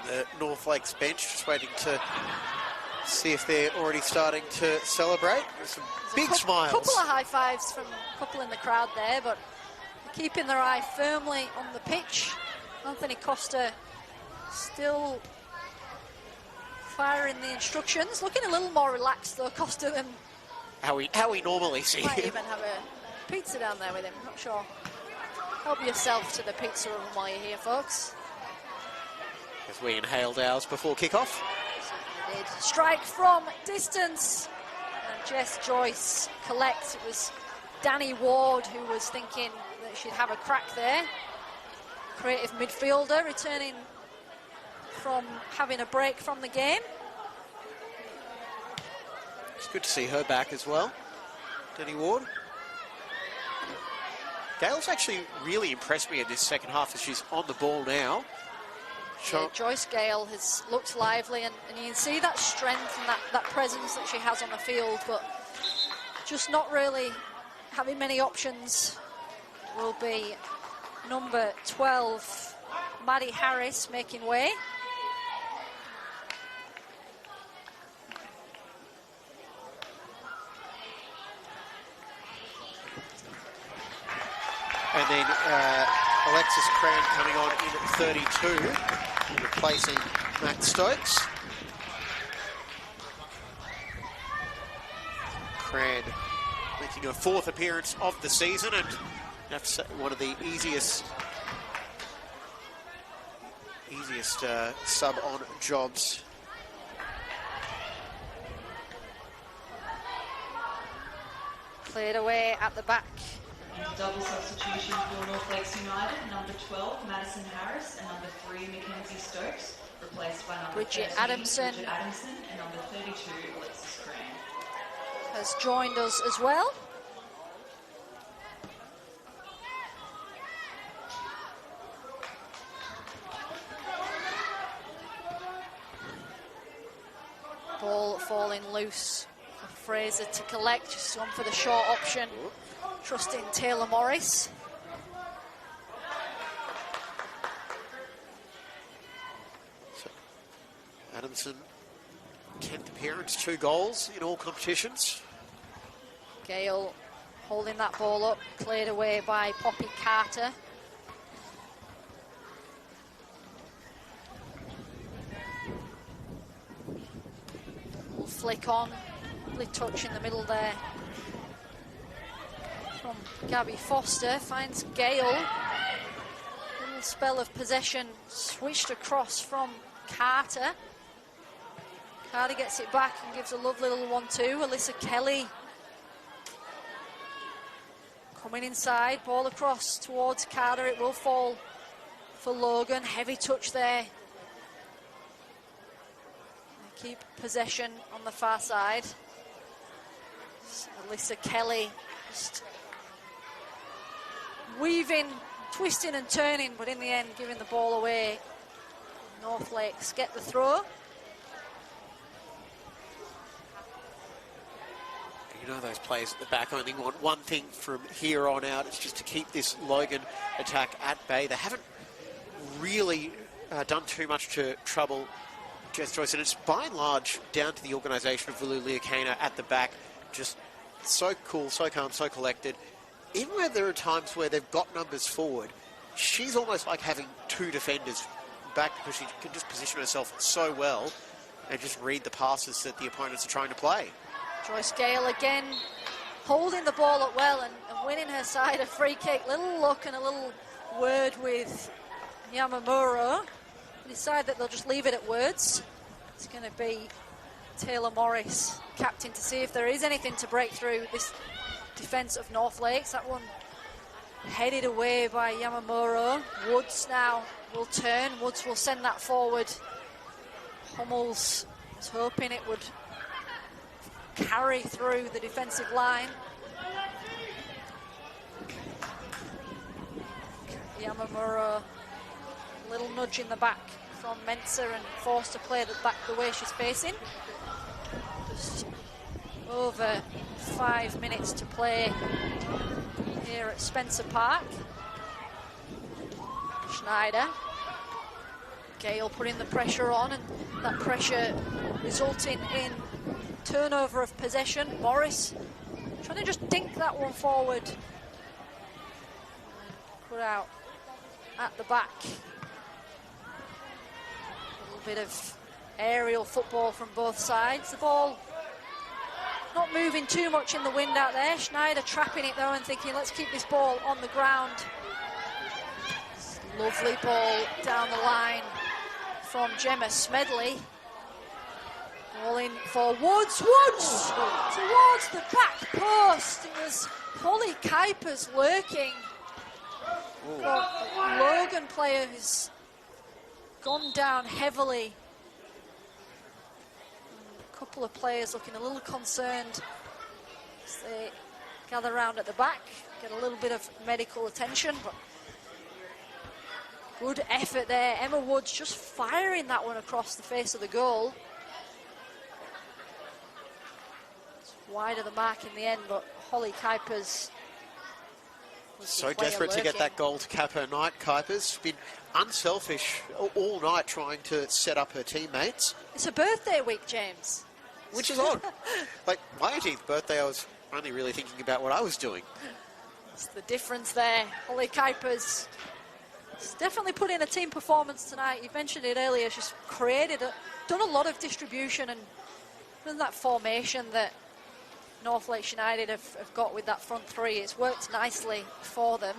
The North Lakes bench just waiting to see if they're already starting to celebrate. There's some big smiles. A couple of high fives from a couple in the crowd there, but keeping their eye firmly on the pitch. Anthony Costa still firing the instructions. Looking a little more relaxed though, Costa, than how we normally see might him. even have a pizza down there with him. Not sure. Help yourself to the pizza oven while you're here, folks. As we inhaled ours before kickoff. Strike from distance. And Jess Joyce collects. It was Danny Ward who was thinking that she'd have a crack there. Creative midfielder returning from having a break from the game. It's good to see her back as well. Danny Ward. Gale's actually really impressed me in this second half as she's on the ball now. Yeah, Joyce Gale has looked lively, and you can see that strength and that presence that she has on the field, but just not really having many options. Will be number 12, Maddie Harris, making way. And then Alexis Cran coming on in at 32, replacing Matt Stokes. Cran making her 4th appearance of the season, and I have to say one of the easiest sub-on jobs. Cleared away at the back. Double substitution for North Lakes United, number 12, Madison Harris, and number 3, Mackenzie Stokes, replaced by number Bridget 13, Adamson. Bridget Adamson, and number 32, Alexis Crane. Has joined us as well. Ball falling loose for Fraser to collect. She's gone for the short option, trusting Taylor Morris. So, Adamson, 10th appearance, 2 goals in all competitions. Gale holding that ball up, cleared away by Poppy Carter. Will flick on, lovely touch in the middle there from Gabby Foster, finds Gale. Little spell of possession switched across from Carter. Carter gets it back and gives a lovely little 1-2. Alyssa Kelly coming inside, ball across towards Carter. It will fall for Logan. Heavy touch there. They keep possession on the far side. Alyssa Kelly just weaving, twisting and turning, but in the end giving the ball away. North Lakes get the throw. You know those players at the back only want one thing from here on out. It's just to keep this Logan attack at bay. They haven't really done too much to trouble Jess Joyce, and it's by and large down to the organisation of Vulu Liakana at the back. Just so cool, so calm, so collected. Even where there are times where they've got numbers forward, she's almost like having 2 defenders back because she can just position herself so well and just read the passes that the opponents are trying to play. Joyce Gale again holding the ball up well and winning her side a free kick. Little look and a little word with Yamamuro. They decide that they'll just leave it at words. It's going to be Taylor Morris, captain, to see if there is anything to break through this defence of North Lakes. That one headed away by Yamamuro. Woods now will turn. Woods will send that forward. Hummels was hoping it would carry through the defensive line. Yamamuro, little nudge in the back from Mensah and forced to play the back the way she's facing. Just over 5 minutes to play here at Spencer Park. Schneider. Gale putting the pressure on, and that pressure resulting in turnover of possession. Morris trying to just dink that one forward. Put out at the back. A little bit of aerial football from both sides. The ball not moving too much in the wind out there. Schneider trapping it though and thinking, let's keep this ball on the ground. Lovely ball down the line from Gemma Smedley. Ball in for Woods. Woods towards the back post. It was Holly Kuipers lurking. The Logan player who's gone down heavily. A couple of players looking a little concerned as they gather round at the back, get a little bit of medical attention, but good effort there. Emma Woods just firing that one across the face of the goal. It's wide of the mark in the end, but Holly Kuipers so desperate to get that goal to cap her night. Kuipers been unselfish all night trying to set up her teammates. It's a birthday week, James. Which is odd. Like, my 18th birthday, I was only really thinking about what I was doing. That's the difference there. Holly Kuipers has definitely put in a team performance tonight. You mentioned it earlier. She's done a lot of distribution and done that formation that North Lakes United have got with that front three. It's worked nicely for them.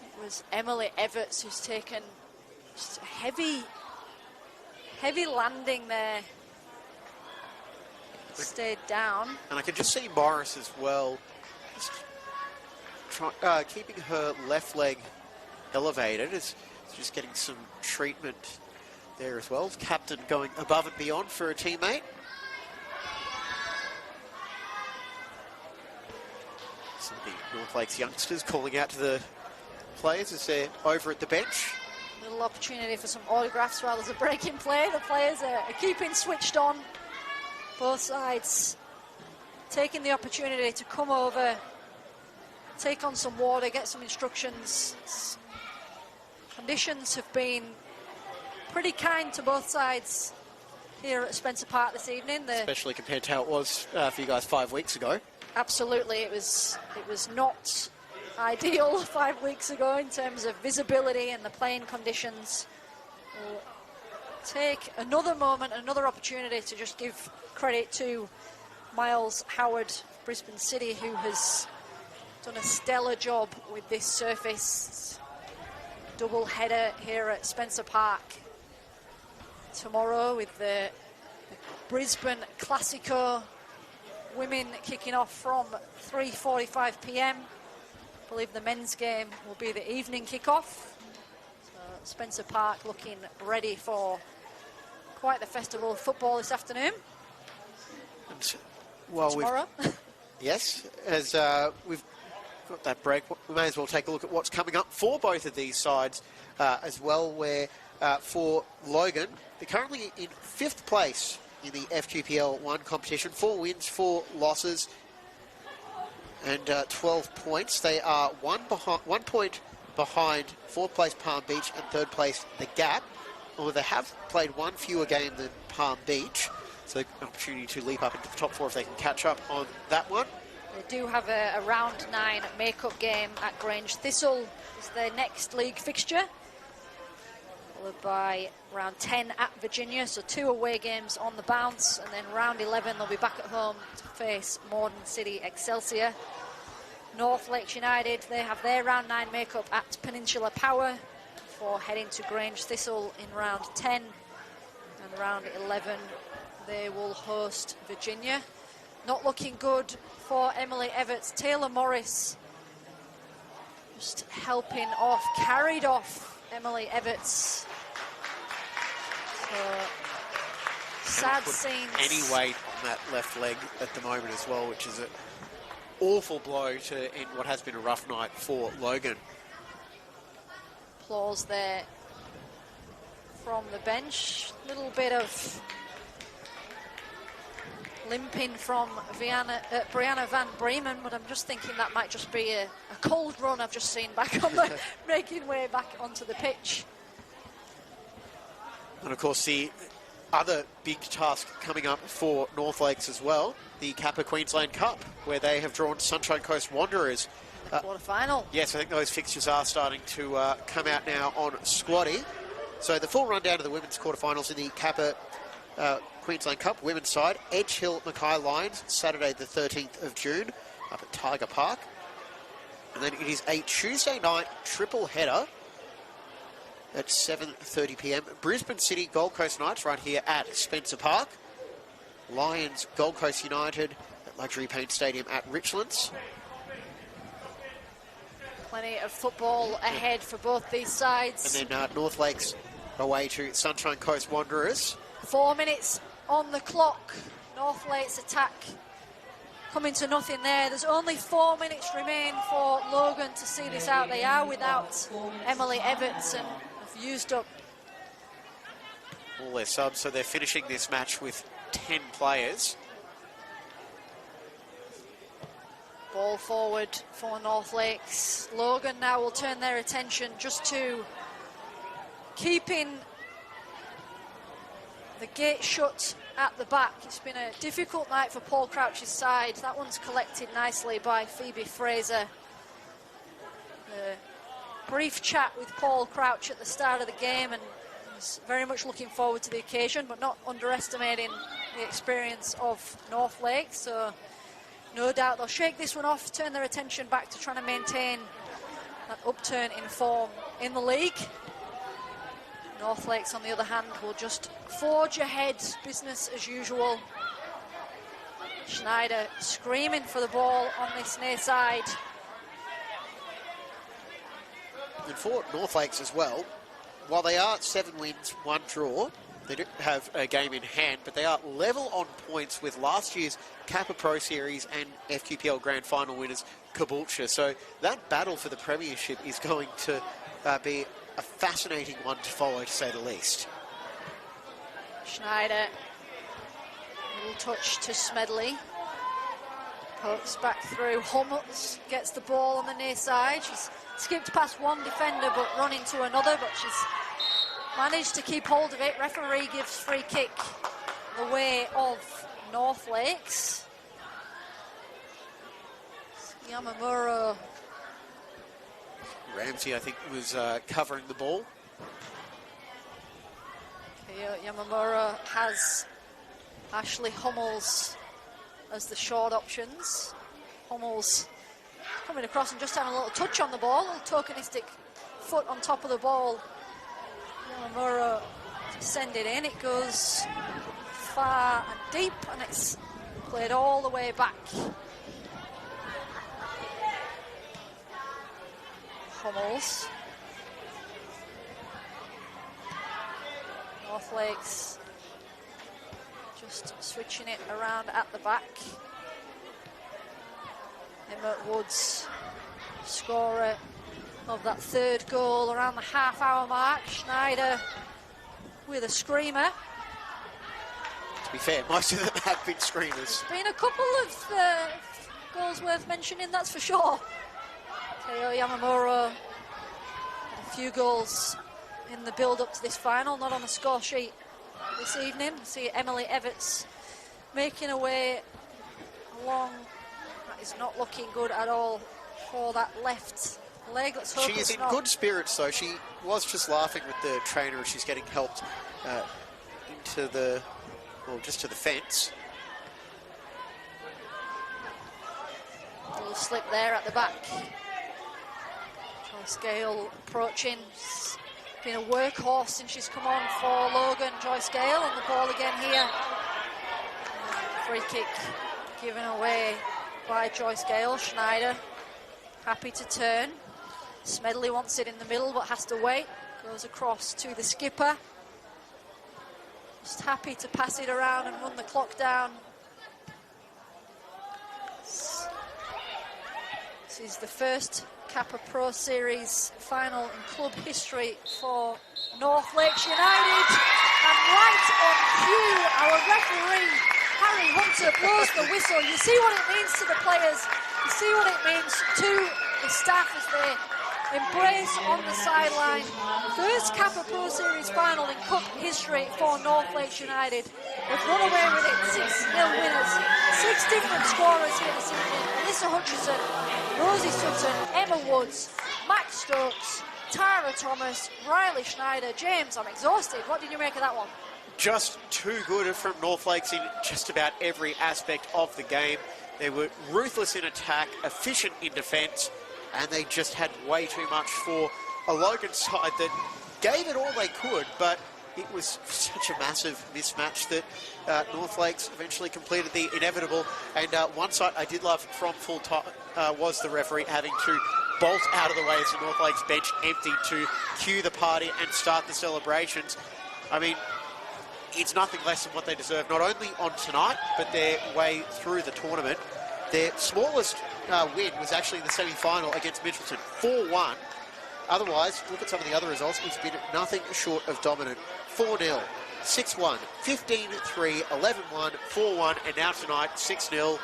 It was Emily Everts who's taken just a heavy landing there. Stayed down. And I can just see Morris as well, just keeping her left leg elevated. It's just getting some treatment there as well. Captain going above and beyond for a teammate. Some of the North Lakes youngsters calling out to the players as they're over at the bench. Little opportunity for some autographs while there's a break in play. The players are keeping switched on. Both sides taking the opportunity to come over, take on some water, get some instructions. Conditions have been pretty kind to both sides here at Spencer Park this evening. Especially compared to how it was for you guys 5 weeks ago. Absolutely, it was not ideal 5 weeks ago in terms of visibility and the playing conditions. We'll take another moment, another opportunity to just give credit to Miles Howard, Brisbane City, who has done a stellar job with this surface. Double header here at Spencer Park tomorrow with the Brisbane Classico. Women kicking off from 3:45 p.m. I believe the men's game will be the evening kickoff. So Spencer Park looking ready for quite the festival of football this afternoon. And, well, tomorrow. Yes, as we've got that break, we may as well take a look at what's coming up for both of these sides as well, where for Logan, they're currently in 5th place in the FGPL 1 competition. 4 wins, 4 losses, and 12 points. They are 1 point behind 4th place Palm Beach and 3rd place The Gap, although they have played 1 fewer game than Palm Beach, so an opportunity to leap up into the top 4 if they can catch up on that one. They do have a round 9 make-up game at Grange Thistle is their next league fixture, followed by round 10 at Virginia, so 2 away games on the bounce, and then round 11 they'll be back at home to face Morden City Excelsior. North Lakes United, they have their round 9 make-up at Peninsula Power before heading to Grange Thistle in round 10, and round 11 they will host Virginia. Not looking good for Emily Everts. Taylor Morris just helping off, carried off Emily Everts. Sad scenes. Any weight on that left leg at the moment as well, which is an awful blow to end what has been a rough night for Logan. Applause there from the bench. Little bit of limping from Brianna Van Bremen, but I'm just thinking that might just be a cold run I've just seen back on the making way back onto the pitch. And of course the other big task coming up for North Lakes as well, the Kappa Queensland Cup, where they have drawn Sunshine Coast Wanderers. The quarter-final. Yes, I think those fixtures are starting to come out now on Squatty. So the full rundown of the women's quarterfinals in the Kappa Queensland Cup women's side: Edge Hill Mackay Lions, Saturday the 13th of June up at Tiger Park. And then it is a Tuesday night triple header at 7:30 p.m. Brisbane City Gold Coast Knights right here at Spencer Park. Lions Gold Coast United at Luxury Paint Stadium at Richlands. Plenty of football ahead for both these sides. And then North Lakes away to Sunshine Coast Wanderers. 4 minutes on the clock. North Lakes attack coming to nothing there. There's only 4 minutes remain for Logan to see this out. They are without Emily Everts and have used up all their subs, so they're finishing this match with 10 players. Ball forward for North Lakes. Logan now will turn their attention just to keeping the gate shut at the back. It's been a difficult night for Paul Crouch's side. That one's collected nicely by Phoebe Fraser. A brief chat with Paul Crouch at the start of the game, and he's very much looking forward to the occasion, but not underestimating the experience of North Lakes. So no doubt they'll shake this one off, turn their attention back to trying to maintain that upturn in form in the league. North Lakes, on the other hand, will just forge ahead, business as usual. Schneider screaming for the ball on this near side. And for North Lakes as well, while they are 7 wins, 1 draw, they do have a game in hand, but they are level on points with last year's Kappa Pro Series and FQPL Grand Final winners Caboolture. So that battle for the premiership is going to be a fascinating one to follow, to say the least. Schneider, little touch to Smedley. Pokes back through. Hummels gets the ball on the near side. She's skipped past one defender but run into another, but she's managed to keep hold of it. Referee gives free kick the way of North Lakes. Yamamura. Ramsey, I think, was covering the ball. Yamamura has Ashley Hummels as the short options. Hummels coming across and just having a little touch on the ball, a little tokenistic foot on top of the ball. Yamamura to send it in. It goes far and deep, and it's played all the way back. Hummels. North Lakes just switching it around at the back. Emma Woods, scorer of that third goal around the half-hour mark. Schneider with a screamer. To be fair, most of them have been screamers. There's been a couple of goals worth mentioning, that's for sure. Keo Yamamura had a few goals in the build-up to this final, not on the score sheet this evening. See Emily Everts making her way along. That is not looking good at all for that left leg. Let's hope she is in good spirits, though. She was just laughing with the trainer as she's getting helped into the, well, just to the fence. A little slip there at the back. Joyce Gale approaching. She's been a workhorse since she's come on for Logan. Joyce Gale on the ball again here. Free kick given away by Joyce Gale. Schneider happy to turn. Smedley wants it in the middle but has to wait. Goes across to the skipper. Just happy to pass it around and run the clock down. This is the first Kappa Pro Series final in club history for North Lakes United. And right on cue, our referee, Harry Hunter, blows the whistle. You see what it means to the players. You see what it means to the staff as they embrace on the sideline. First Kappa Pro Series final in cup history for North Lakes United. They've run away with it, 6-0 winners. 6 different scorers here this evening. Alyssa Hutchison, Rosie Sutton, Emma Woods, Max Stokes, Tara Thomas, Riley Schneider. James, I'm exhausted. What did you make of that one? Just too good from North Lakes in just about every aspect of the game. They were ruthless in attack, efficient in defence, and they just had way too much for a Logan side that gave it all they could, but it was such a massive mismatch that North Lakes eventually completed the inevitable. And one side I did love from full time was the referee having to bolt out of the way as the North Lakes bench emptied to cue the party and start the celebrations. I mean, it's nothing less than what they deserve, not only on tonight, but their way through the tournament. Their smallest win was actually in the semi-final against Mitchelton, 4-1. Otherwise, look at some of the other results. It's been nothing short of dominant. 4-0, 6-1, 15-3, 11-1, 4-1, and now tonight, 6-0.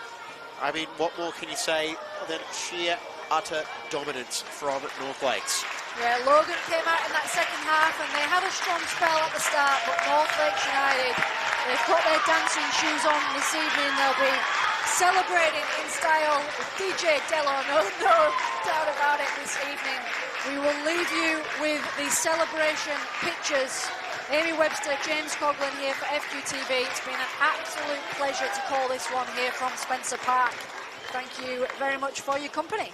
I mean, what more can you say than sheer, utter dominance from North Lakes? Yeah, Logan came out in that second half and they had a strong spell at the start, but North Lakes United, they've got their dancing shoes on this evening. They'll be celebrating in style with DJ Dello, no doubt about it this evening. We will leave you with the celebration pictures. Amy Webster, James Coughlin here for FQTV. It's been an absolute pleasure to call this one here from Spencer Park. Thank you very much for your company.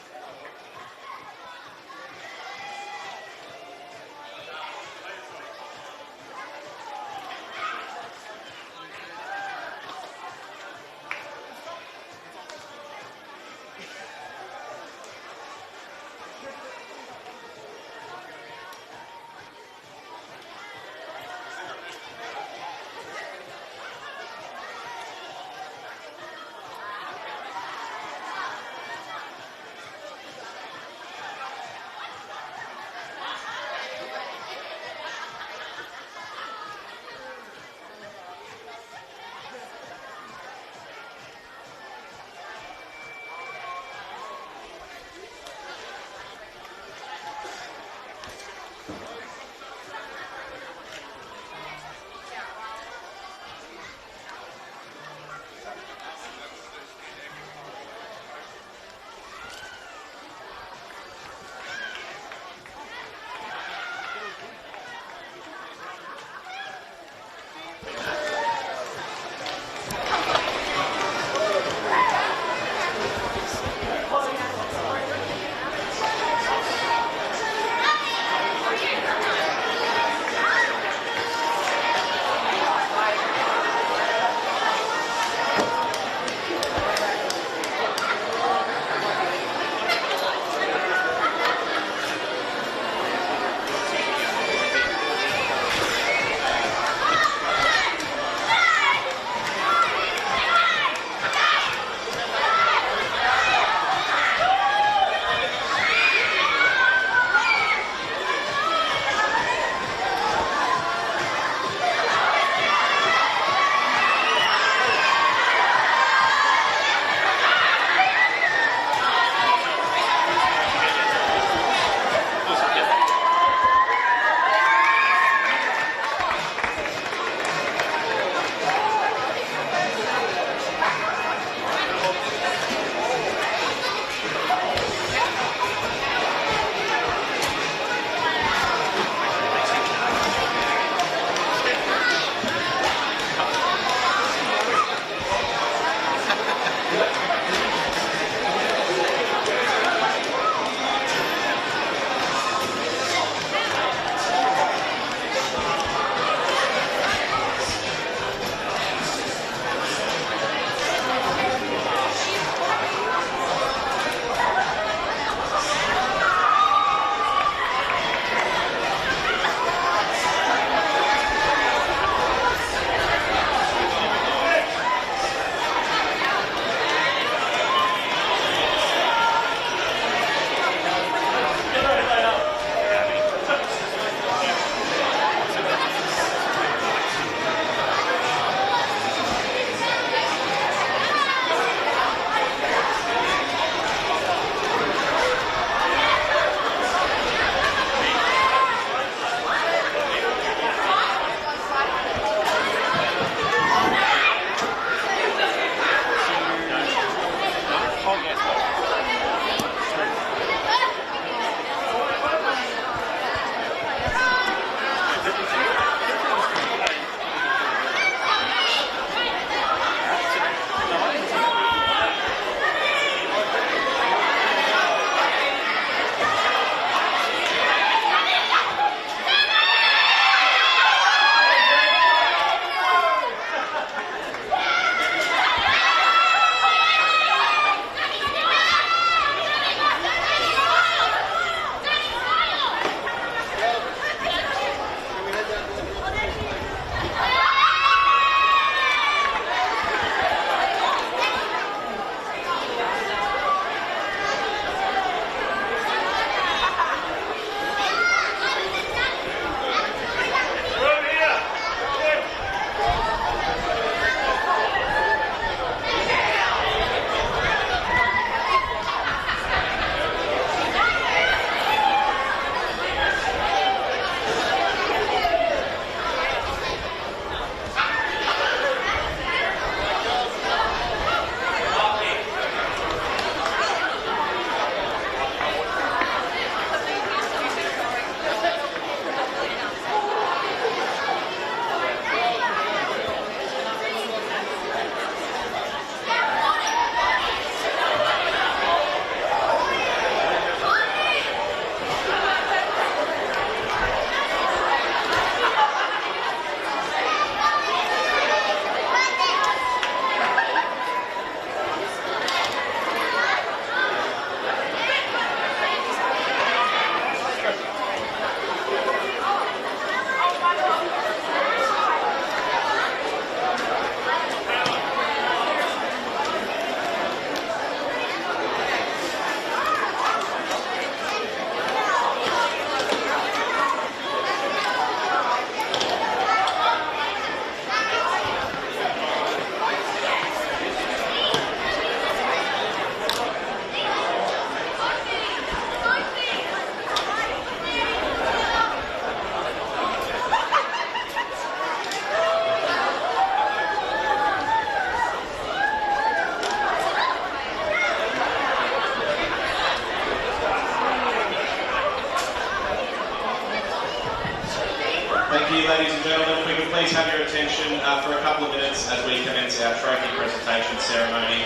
ladies and gentlemen, if we could please have your attention for a couple of minutes as we commence our trophy presentation ceremony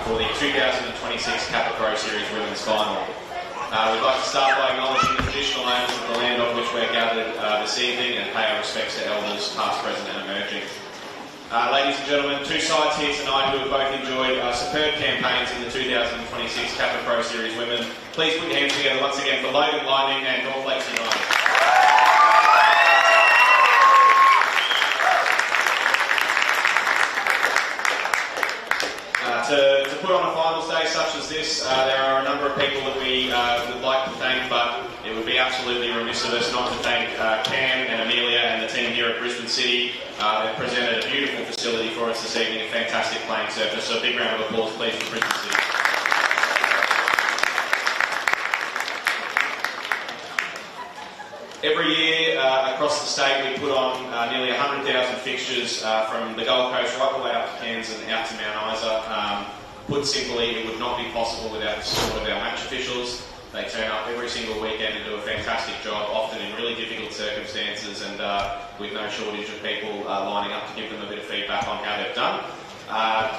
for the 2026 Kappa Pro Series Women's Final. We'd like to start by acknowledging the traditional owners of the land on which we're gathered this evening and pay our respects to elders past, present and emerging. Ladies and gentlemen, two sides here tonight who have both enjoyed superb campaigns in the 2026 Kappa Pro Series Women. Please put your hands together once again for Logan Lightning and North Lakes United. To put on a finals day such as this, there are a number of people that we would like to thank, but it would be absolutely remiss of us not to thank Cam and Amelia and the team here at Brisbane City. They've presented a beautiful facility for us this evening, a fantastic playing surface, so a big round of applause please for Brisbane City. Every year across the state we put on nearly 100,000 fixtures from the Gold Coast right the way up to Cairns and out to Mount Isa. Put simply, it would not be possible without the support of our match officials. They turn up every single weekend and do a fantastic job, often in really difficult circumstances and with no shortage of people lining up to give them a bit of feedback on how they've done.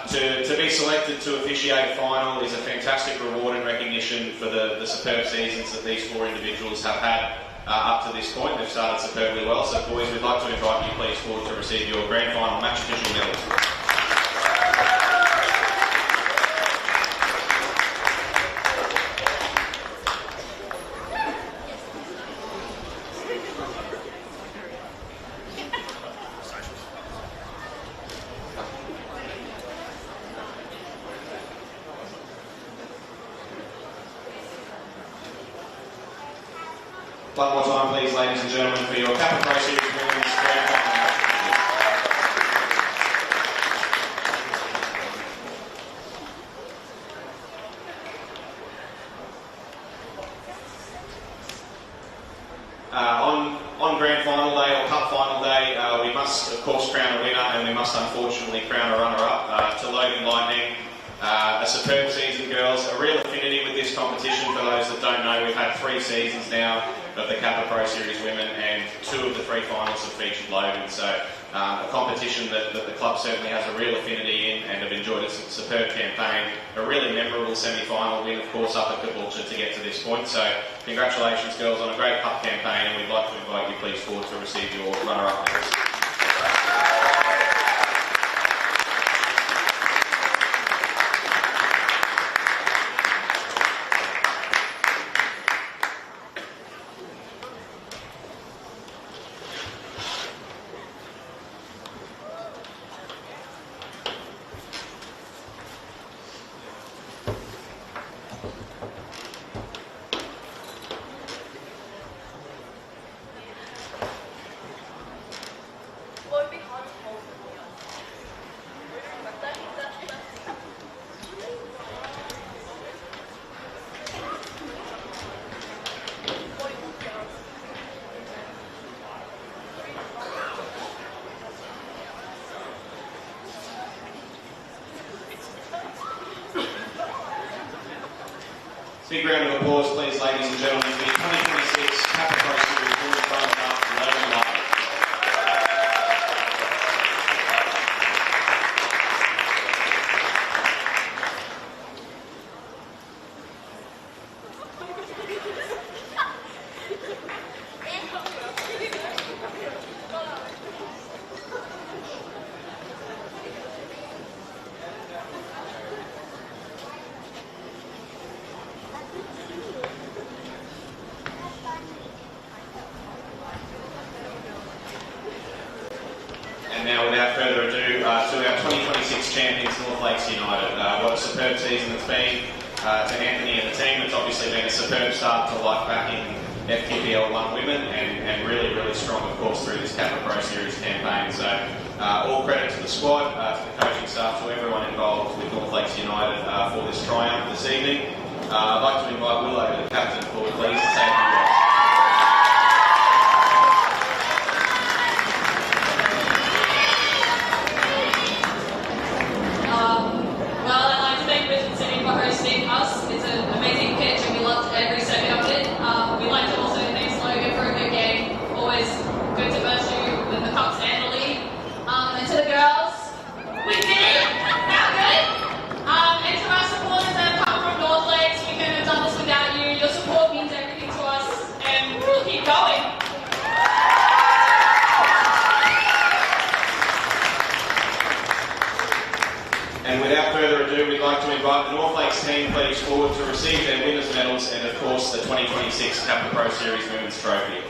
To be selected to officiate a final is a fantastic reward and recognition for the superb seasons that these four individuals have had. Up to this point, they've started superbly well. So, boys, we'd like to invite you, please, forward to receive your grand final match official medals. One more time, please, ladies and gentlemen, for your Kappa Pro Series Women's Grand Final. On Grand Final Day or Cup Final Day, we must, of course, crown a winner, and we must, unfortunately, crown a runner-up to Logan Lightning. A superb season, girls. A real affinity with this competition. For those that don't know, we've had 3 seasons now of the Kappa Pro Series Women, and 2 of the 3 finals have featured Logan. So a competition that the club certainly has a real affinity in and have enjoyed a superb campaign. A really memorable semi-final win, of course, up at Kappa to get to this point. So congratulations, girls, on a great cup campaign, and we'd like to invite you, please, forward to receive your runner-up medals. Big round of applause, please, ladies and gentlemen, for the 2026 Kappa Pro Series Women's Final Cup, Logan Lightning. And now, without further ado, to our 2026 champions, North Lakes United. What a superb season it's been. To Anthony and the team, it's obviously been a superb start to life back in FQPL 1 Women, and really, really strong, of course, through this Kappa Pro Series campaign. So, all credit to the squad, to the coaching staff, to everyone involved with North Lakes United for this triumph this evening. I'd like to invite Willow, the captain, forward, please, to say a few words. We'd like to also thank Logan for a good game. Always good to verse you with And without further ado, we'd like to invite the North Lakes team please forward to receive their winners' medals and, of course, the 2026 Kappa Pro Series Women's Trophy.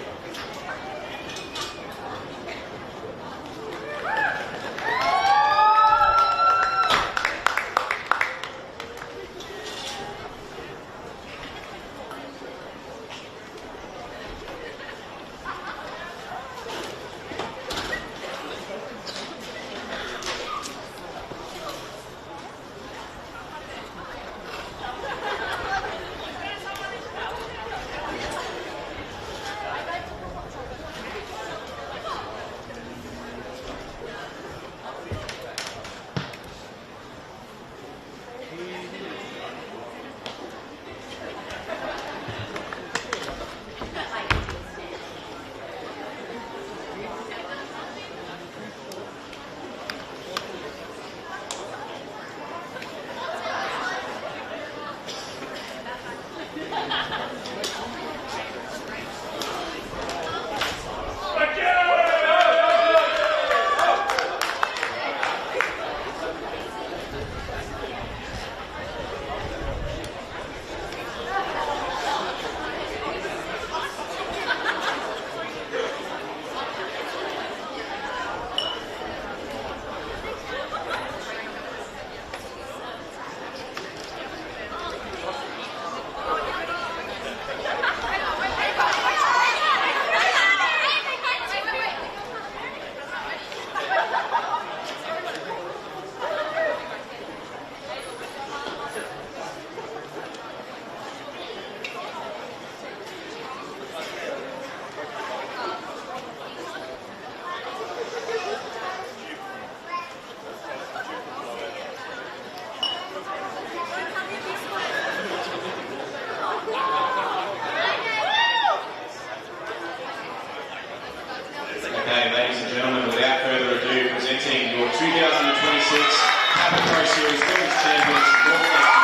Okay, ladies and gentlemen, without further ado, presenting your 2026 Kappa Pro Series Women's Champions, North Lakes